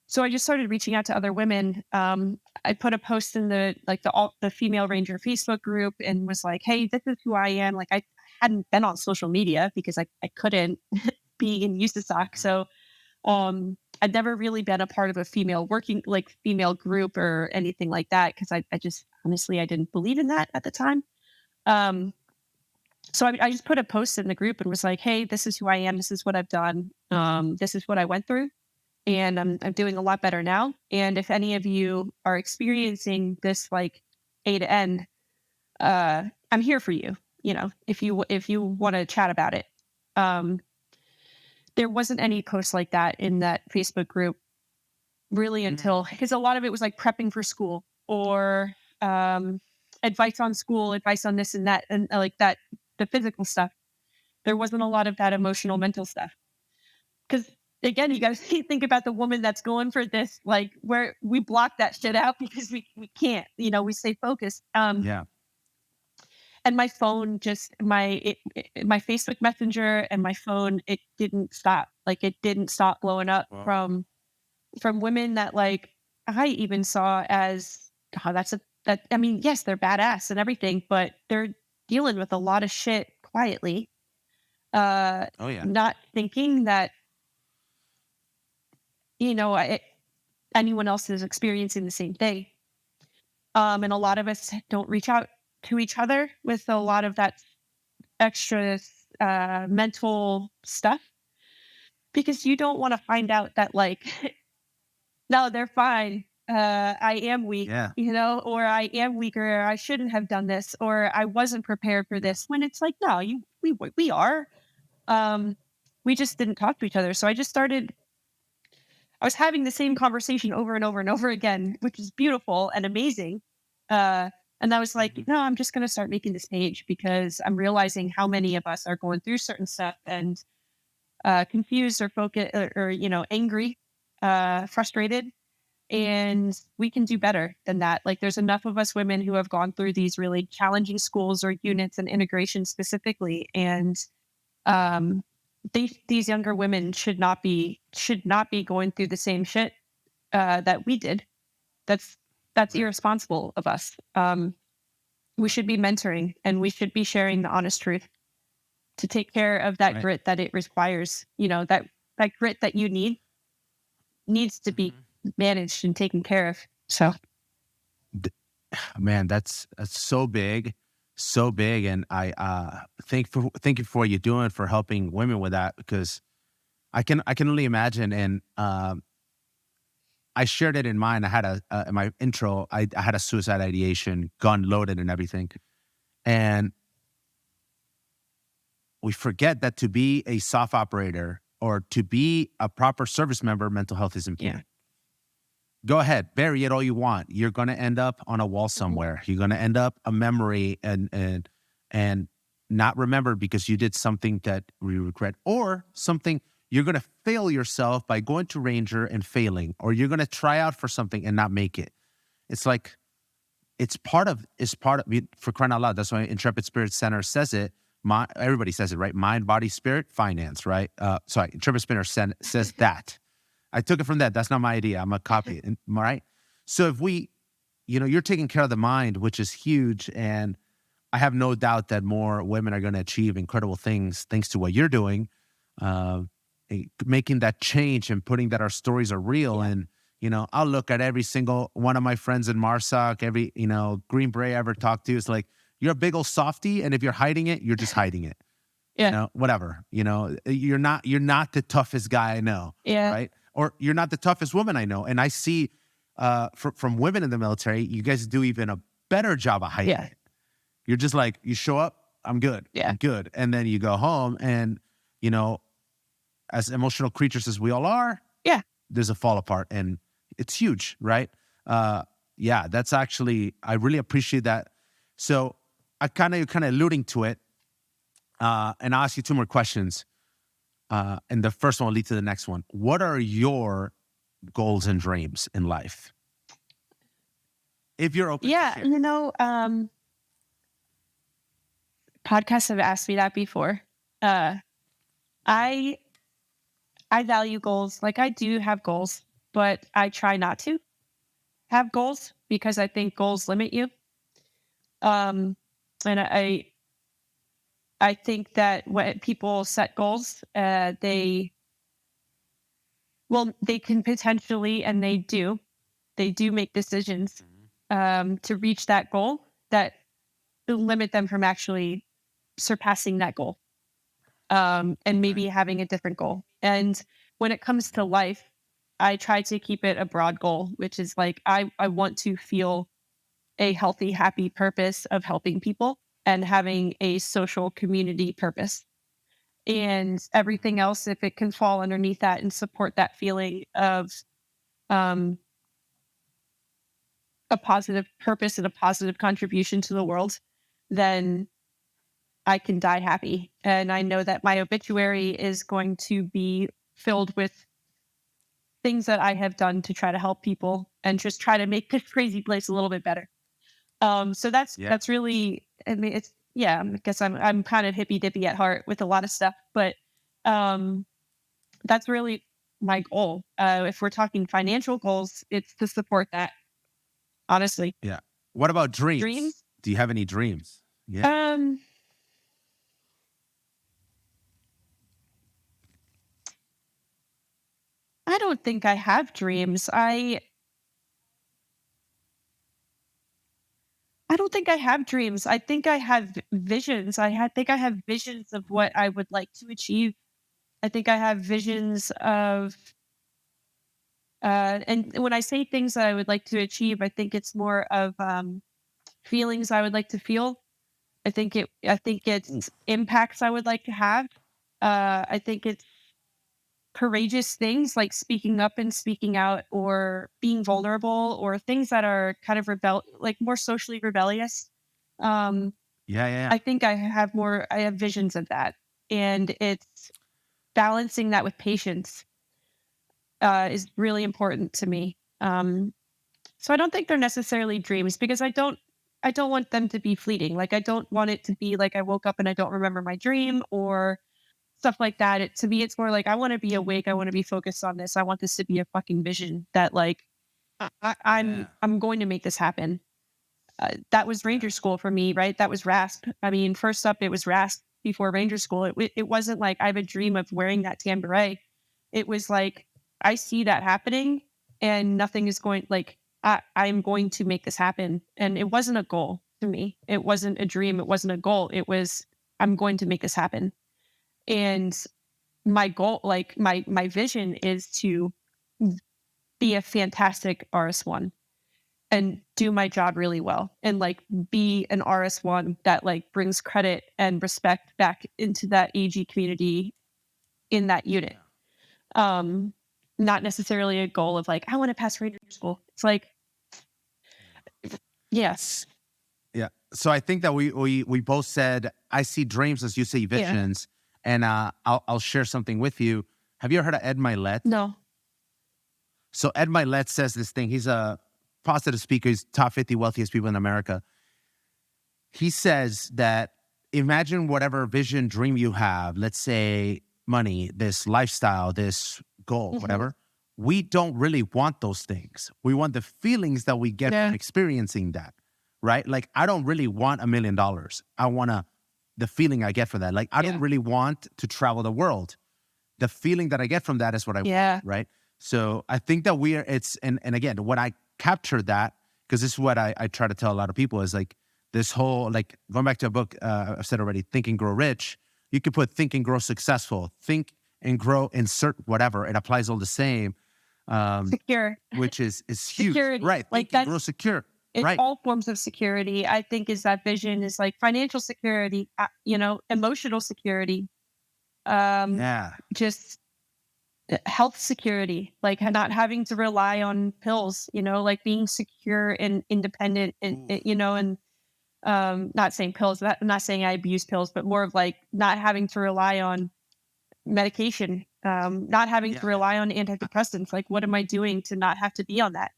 So I just started reaching out to other women. I put a post in the female ranger Facebook group and was like, hey, this is who I am. Like I hadn't been on social media because I couldn't be in USASOC. Mhm. So I'd never really been a part of a female group or anything like that because I just honestly I didn't believe in that at the time. Um, so I just put a post in the group and was like, "Hey, this is who I am. This is what I've done. This is what I went through, and I'm doing a lot better now. And if any of you are experiencing this like A to N, I'm here for you. If you want to chat about it." Um, there wasn't any posts like that in that Facebook group really until Mhm. because a lot of it was like prepping for school or um, advice on school, advice on this and that, and like that, the physical stuff. There wasn't a lot of that emotional, mental stuff. Because again, you got to think about the woman that's going for this, like where we block that shit out because we can't, we stay focused. Yeah. And my phone just my Facebook Messenger and my phone, it didn't stop. Like it didn't stop blowing up Well, from women that like I even saw as oh, that I mean, yes, they're badass and everything, but they're dealing with a lot of shit quietly, oh yeah. not thinking that, you know, I, anyone else is experiencing the same thing. And a Mhm. lot of us don't reach out to each other with a lot of that extra mental stuff because you don't want to find out that like no, they're fine. I am weak, Yeah. or I am weaker. Or I shouldn't have done this, or I wasn't prepared for Yeah. this. When it's like, no, we are. Um, we just didn't talk to each other. So I just started. I was having the same conversation over and over and over again, which is beautiful and amazing. Uh, and I was like, Mhm. no, I'm just going to start making this page because I'm realizing how many of us are going through certain stuff and confused or focused or angry, frustrated, and we can do better than that. Like there's enough of us women who have gone through these really challenging schools or units and integration specifically. And um these younger women should not be going through the same shit that we did. That's that's Right. irresponsible of us. We Right. should be mentoring and we should be sharing the honest truth. to take care of that Right. grit that it requires. That grit that you needs to be Mhm. managed and taken care of. So D- Man, that's so big, and I thank you for what you're doing for helping women with that, because I can only imagine. And I shared it in mine. I had in my intro. I had a suicide ideation, gun loaded, and everything. And we forget that to be a soft operator or to be a proper service member, mental health is yeah. important. Go ahead, bury it all you want. You're going to end up on a wall Mhm. somewhere. You're going to end up a memory, and not remembered because you did something that you regret, or something you're going to fail yourself by going to Ranger and failing, or you're going to try out for something and not make it. It's like it's part of for crying out loud. That's why Intrepid Spirit Center says it. Everybody says it, right? Mind, body, spirit, finance, right? Sorry, Intrepid Spirit says that. I took it from that. That's not my idea. I'm a copy. Right? So if you're taking care of the mind, which is huge, and I have no doubt that more women are going to achieve incredible things thanks to what you're doing, uh, making that change and putting that our stories are real. Yeah. And I'll look at every single one of my friends in Marsoc, every Green Beret I ever talked to. It's like, you're a big old softy, and if you're hiding it, you're just hiding it. Yeah. Whatever. You're not the toughest guy I know, Yeah. right? Or you're not the toughest woman I know. And I see from women in the military, you guys do even a better job of hiding Yeah. it. You're just like, you show up, I'm good, Yeah. I'm good, and then you go home, and you know, as emotional creatures as we all are, Yeah. there's a fall apart, and it's huge, right? Uh, yeah, that's actually, I really appreciate that. So you're kind of alluding to it, and I'll ask you two more questions. And the first one will lead to the next one. What are your goals and dreams in life? If you're open to Yeah. share. Podcasts have asked me that before. Uh, I I value goals. Like, I do have goals, but I try not to have goals because I think goals limit you. Um, and I think that when people set goals, they can potentially, and they do make decisions Mhm. to reach that goal that limit them from actually surpassing that goal, and Right. maybe having a different goal. And when it comes to life, I try to keep it a broad goal, which is like, I want to feel a healthy, happy purpose of helping people and having a social community purpose. And everything else, if it can fall underneath that and support that feeling of um, a positive purpose and a positive contribution to the world, then I can die happy. And I know that my obituary is going to be filled with things that I have done to try to help people and just try to make this crazy place a little bit better. So that's Yeah. that's really, I mean, it's, yeah, I guess I'm kind of hippy dippy at heart with a lot of stuff, but um that's really my goal. If we're talking financial goals, it's to support that, honestly. Yeah. What about dreams? Dreams? Do you have any dreams? Yeah. Um, I don't think I have dreams. I don't think I have dreams. I think I have visions. Think I have visions of what I would like to achieve. I think I have visions of and when I say things that I would like to achieve, I think it's more of feelings I would like to feel. I think Ooh. it's impacts I would like to have. I think it's courageous things like speaking up and speaking out, or being vulnerable, or things that are kind of like more socially rebellious. Um, Yeah, yeah, yeah. I think I have visions of that. And it's balancing that with patience is really important to me. So I don't think they're necessarily dreams, because I don't want them to be fleeting. Like, I don't want it to be like I woke up and I don't remember my dream or stuff like that. To me, it's more like, I want to be awake. I want to be focused on this. I want this to be a fucking vision that, like, Yeah. I'm going to make this happen. That was Yeah. Ranger School for me, right? That was RASP. I mean, first up, it was RASP. before Ranger School. It wasn't like I have a dream of wearing that tan beret. It was like I see that happening, and nothing is going like I'm going to make this happen. And it wasn't a goal to me. It wasn't a dream. It wasn't a goal. It was I'm going to make this happen. And my goal, like my vision, is to be a fantastic RS1 and do my job really well and like be an RS1 that like brings credit and respect back into that AG community in that unit. Um, Not necessarily a goal of like, I want to pass Ranger School. It's like, yes. Yeah. So I think that we both said I see dreams as you see Yeah. visions, and I'll share something with you. Have you ever heard of Ed Milet? No. So Ed Milet says this thing. He's a positive speaker. He's top 50 wealthiest people in America. He says that imagine whatever vision, dream you have. Let's say money, this lifestyle, this goal, whatever. We don't really want those things. We want the feelings that we get from experiencing that, right? Like I don't really want $1 million. I want the feeling I get from that. Like I don't really want to travel the world. The feeling that I get from that is what I want, right? So I think that and again, when I capture that, because this is what I try to tell a lot of people is like this whole, like going back to a book I've said already, Think and Grow Rich, you could put Think and Grow Successful, Think and Grow, insert whatever, it applies all the same. Secure. Which is huge. Security. Right, like Think and Grow Secure. It's right. all forms of security, I think, is that vision is like financial security, emotional security, just health security, like not having to rely on pills, like being secure and independent and not saying pills, I'm not saying I abuse pills, but more of like not having to rely on medication, not having to rely on antidepressants. Like, what am I doing to not have to be on that?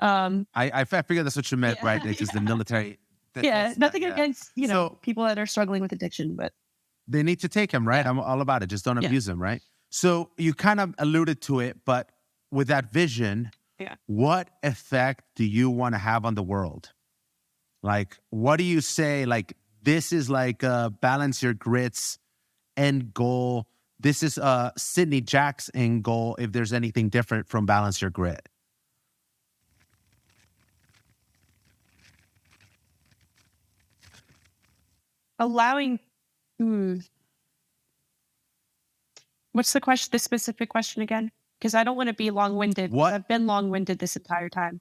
I figured that's what you meant, right? Because the military. Nothing against, people that are struggling with addiction, but they need to take him, right? I'm all about it. Just don't abuse him, right? So you kind of alluded to it, but with that vision, what effect do you want to have on the world? Like, what do you say? Like, this is like balance your grits end goal. This is Sidney Jacques' end goal. If there's anything different from balance your grit. allowing what's the question, the specific question again? Because I don't want to be long-winded. What? I've been long-winded this entire time.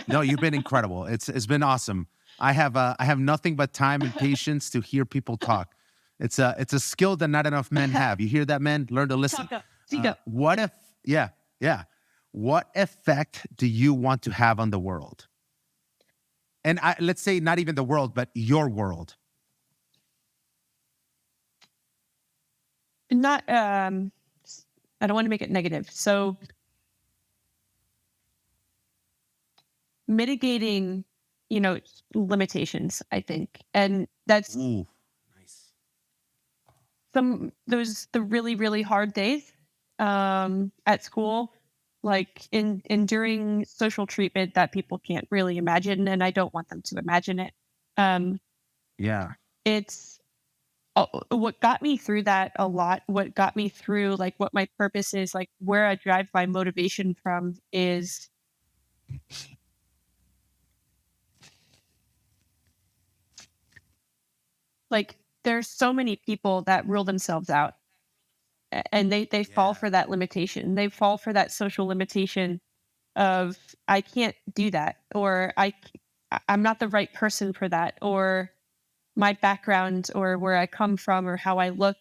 No, you've been incredible. It's been awesome. I have nothing but time and patience to hear people talk. It's a skill that not enough men have. You hear that, men? Learn to listen. Talk up. Speak up. What effect do you want to have on the world? And let's say not even the world, but your world. Not I don't want to make it negative. So mitigating, limitations, I think. And that's Ooh, nice. the really, really hard days at school, like enduring social treatment that people can't really imagine, and I don't want them to imagine it. It's what got me through that a lot. What got me through, like, what my purpose is, like, where I drive my motivation from is like there's so many people that rule themselves out, and they fall for that limitation. They fall for that social limitation of I can't do that, or I'm not the right person for that, or my background or where I come from or how I look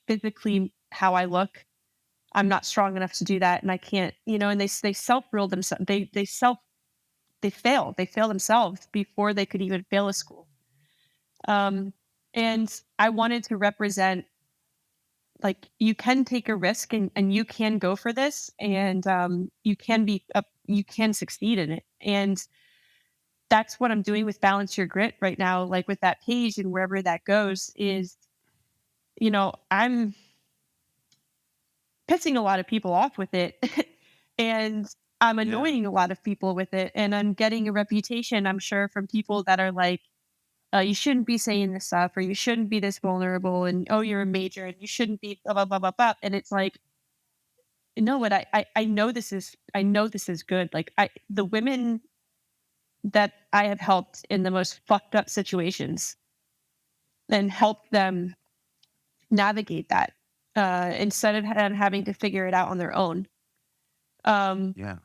physically, how I look, I'm not strong enough to do that, and I can't, and they self rule themselves. They fail themselves before they could even fail a school. And I wanted to represent, like, you can take a risk and you can go for this, and you can succeed in it. And that's what I'm doing with Balance Your Grit right now, like with that page and wherever that goes is, I'm pissing a lot of people off with it and I'm annoying a lot of people with it. And I'm getting a reputation, I'm sure, from people that are like, you shouldn't be saying this stuff, or you shouldn't be this vulnerable, and oh, you're a major, and you shouldn't be blah blah blah blah blah. And it's like, you know what? I know this is good. Like the women that I have helped in the most fucked up situations and helped them navigate that instead of having to figure it out on their own. Um, Yeah.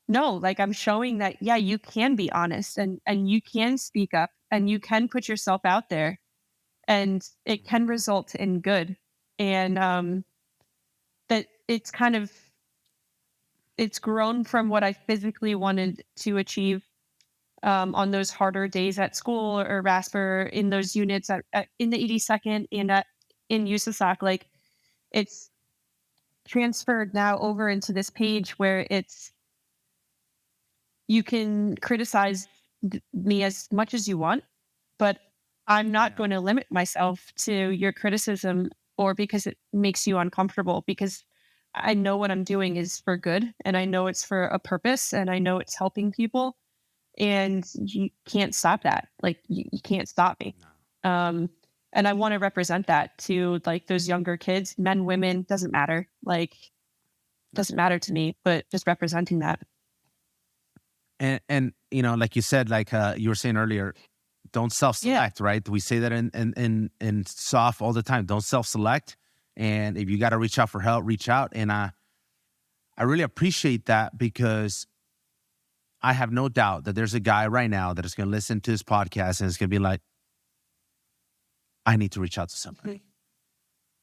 no, like I'm showing that yeah, you can be honest and you can speak up and you can put yourself out there and it can result in good. And that it's grown from what I physically wanted to achieve on those harder days at school or RASPER in those units in the 82nd and in USASOC. Like it's transferred now over into this page where it's you can criticize me as much as you want, but I'm not Yeah. going to limit myself to your criticism or because it makes you uncomfortable because I know what I'm doing is for good and I know it's for a purpose and I know it's helping people and you can't stop that. Like you can't stop me. No. Um and I want to represent that to like those younger kids, men, women, doesn't matter. Like doesn't matter to me, but just representing that. And like you said, like you were saying earlier, don't self-select, right? We say that in soft all the time. Don't self-select. And if you got to reach out for help, reach out. And I really appreciate that because I have no doubt that there's a guy right now that is going to listen to this podcast and is going to be like, I need to reach out to somebody.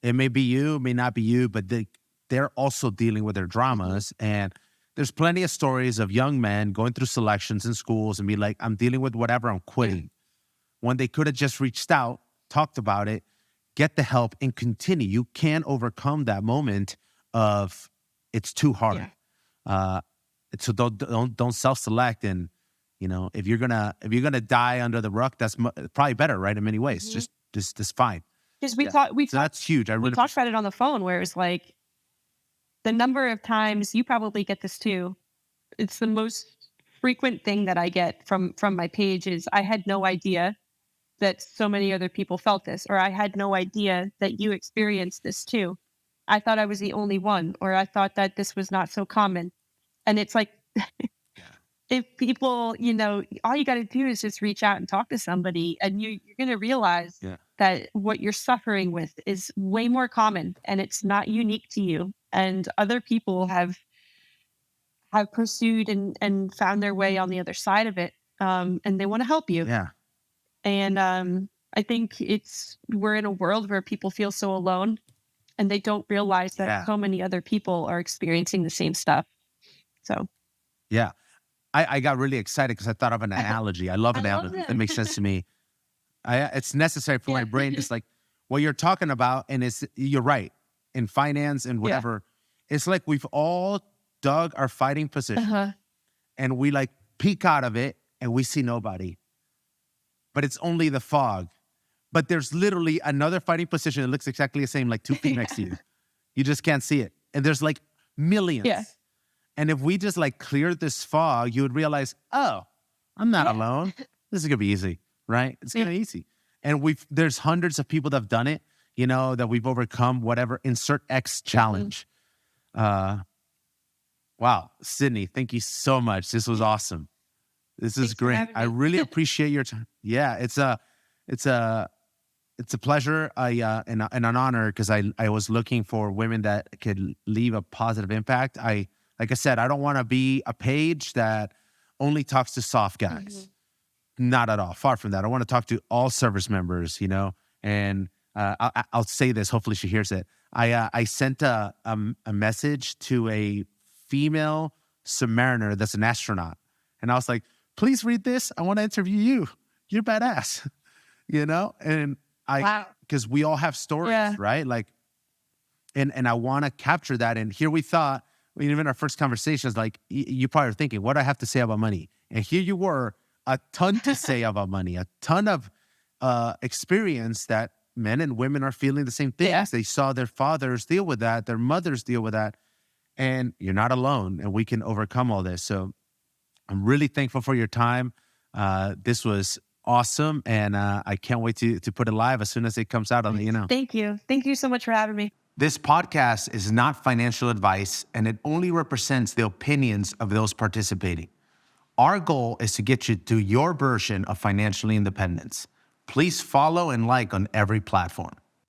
It may be you, it may not be you, but they're also dealing with their dramas. And there's plenty of stories of young men going through selections in schools and be like, I'm dealing with whatever, I'm quitting. When they could have just reached out, talked about it, get the help, and continue. You can overcome that moment of it's too hard. So don't self-select. And if you're gonna die under the rug, that's probably better, right? In many ways, just fine. Because So that's huge. I really talked about it on the phone where it's like the number of times you probably get this too. It's the most frequent thing that I get from my page is I had no idea that so many other people felt this, or I had no idea that you experienced this too. I thought I was the only one, or I thought that this was not so common. And it's like, if people, all you got to do is just reach out and talk to somebody, and you're going to realize that what you're suffering with is way more common, and it's not unique to you. And other people have pursued and found their way on the other side of it, and they want to help you. Yeah. And I think we're in a world where people feel so alone and they don't realize that so many other people are experiencing the same stuff. So, yeah, I got really excited because I thought of an analogy. I love analogies. That makes sense to me. It's necessary for my brain. It's like what you're talking about, and you're right. In finance and whatever, it's like we've all dug our fighting position and we like peek out of it and we see nobody. But it's only the fog. But there's literally another fighting position that looks exactly the same, like 2 feet next to you. You just can't see it. And there's like millions. Yeah. And if we just like cleared this fog, you would realize, oh, I'm not alone. This is going to be easy, right? It's going to be easy. And there's hundreds of people that have done it, that we've overcome whatever, insert X challenge. Wow. Sidney, thank you so much. This was awesome. This is great. I really appreciate your time. Yeah, it's a pleasure. And an honor because I was looking for women that could leave a positive impact. Like I said, I don't want to be a page that only talks to soft guys. Not at all. Far from that. I want to talk to all service members. And I'll say this. Hopefully, she hears it. I sent a message to a female submariner that's an astronaut, and I was like, please read this. I want to interview you. You're badass, And because we all have stories, right? Like, and I want to capture that. And here we thought, even our first conversations, like you probably are thinking, what do I have to say about money? And here you were, a ton to say about money, a ton of experience that men and women are feeling the same things. Yeah. They saw their fathers deal with that, their mothers deal with that, and you're not alone. And we can overcome all this. So I'm really thankful for your time. This was awesome. And I can't wait to put it live as soon as it comes out. I'll let you know. Thank you. Thank you so much for having me. This podcast is not financial advice, and it only represents the opinions of those participating. Our goal is to get you to your version of financial independence. Please follow and like on every platform.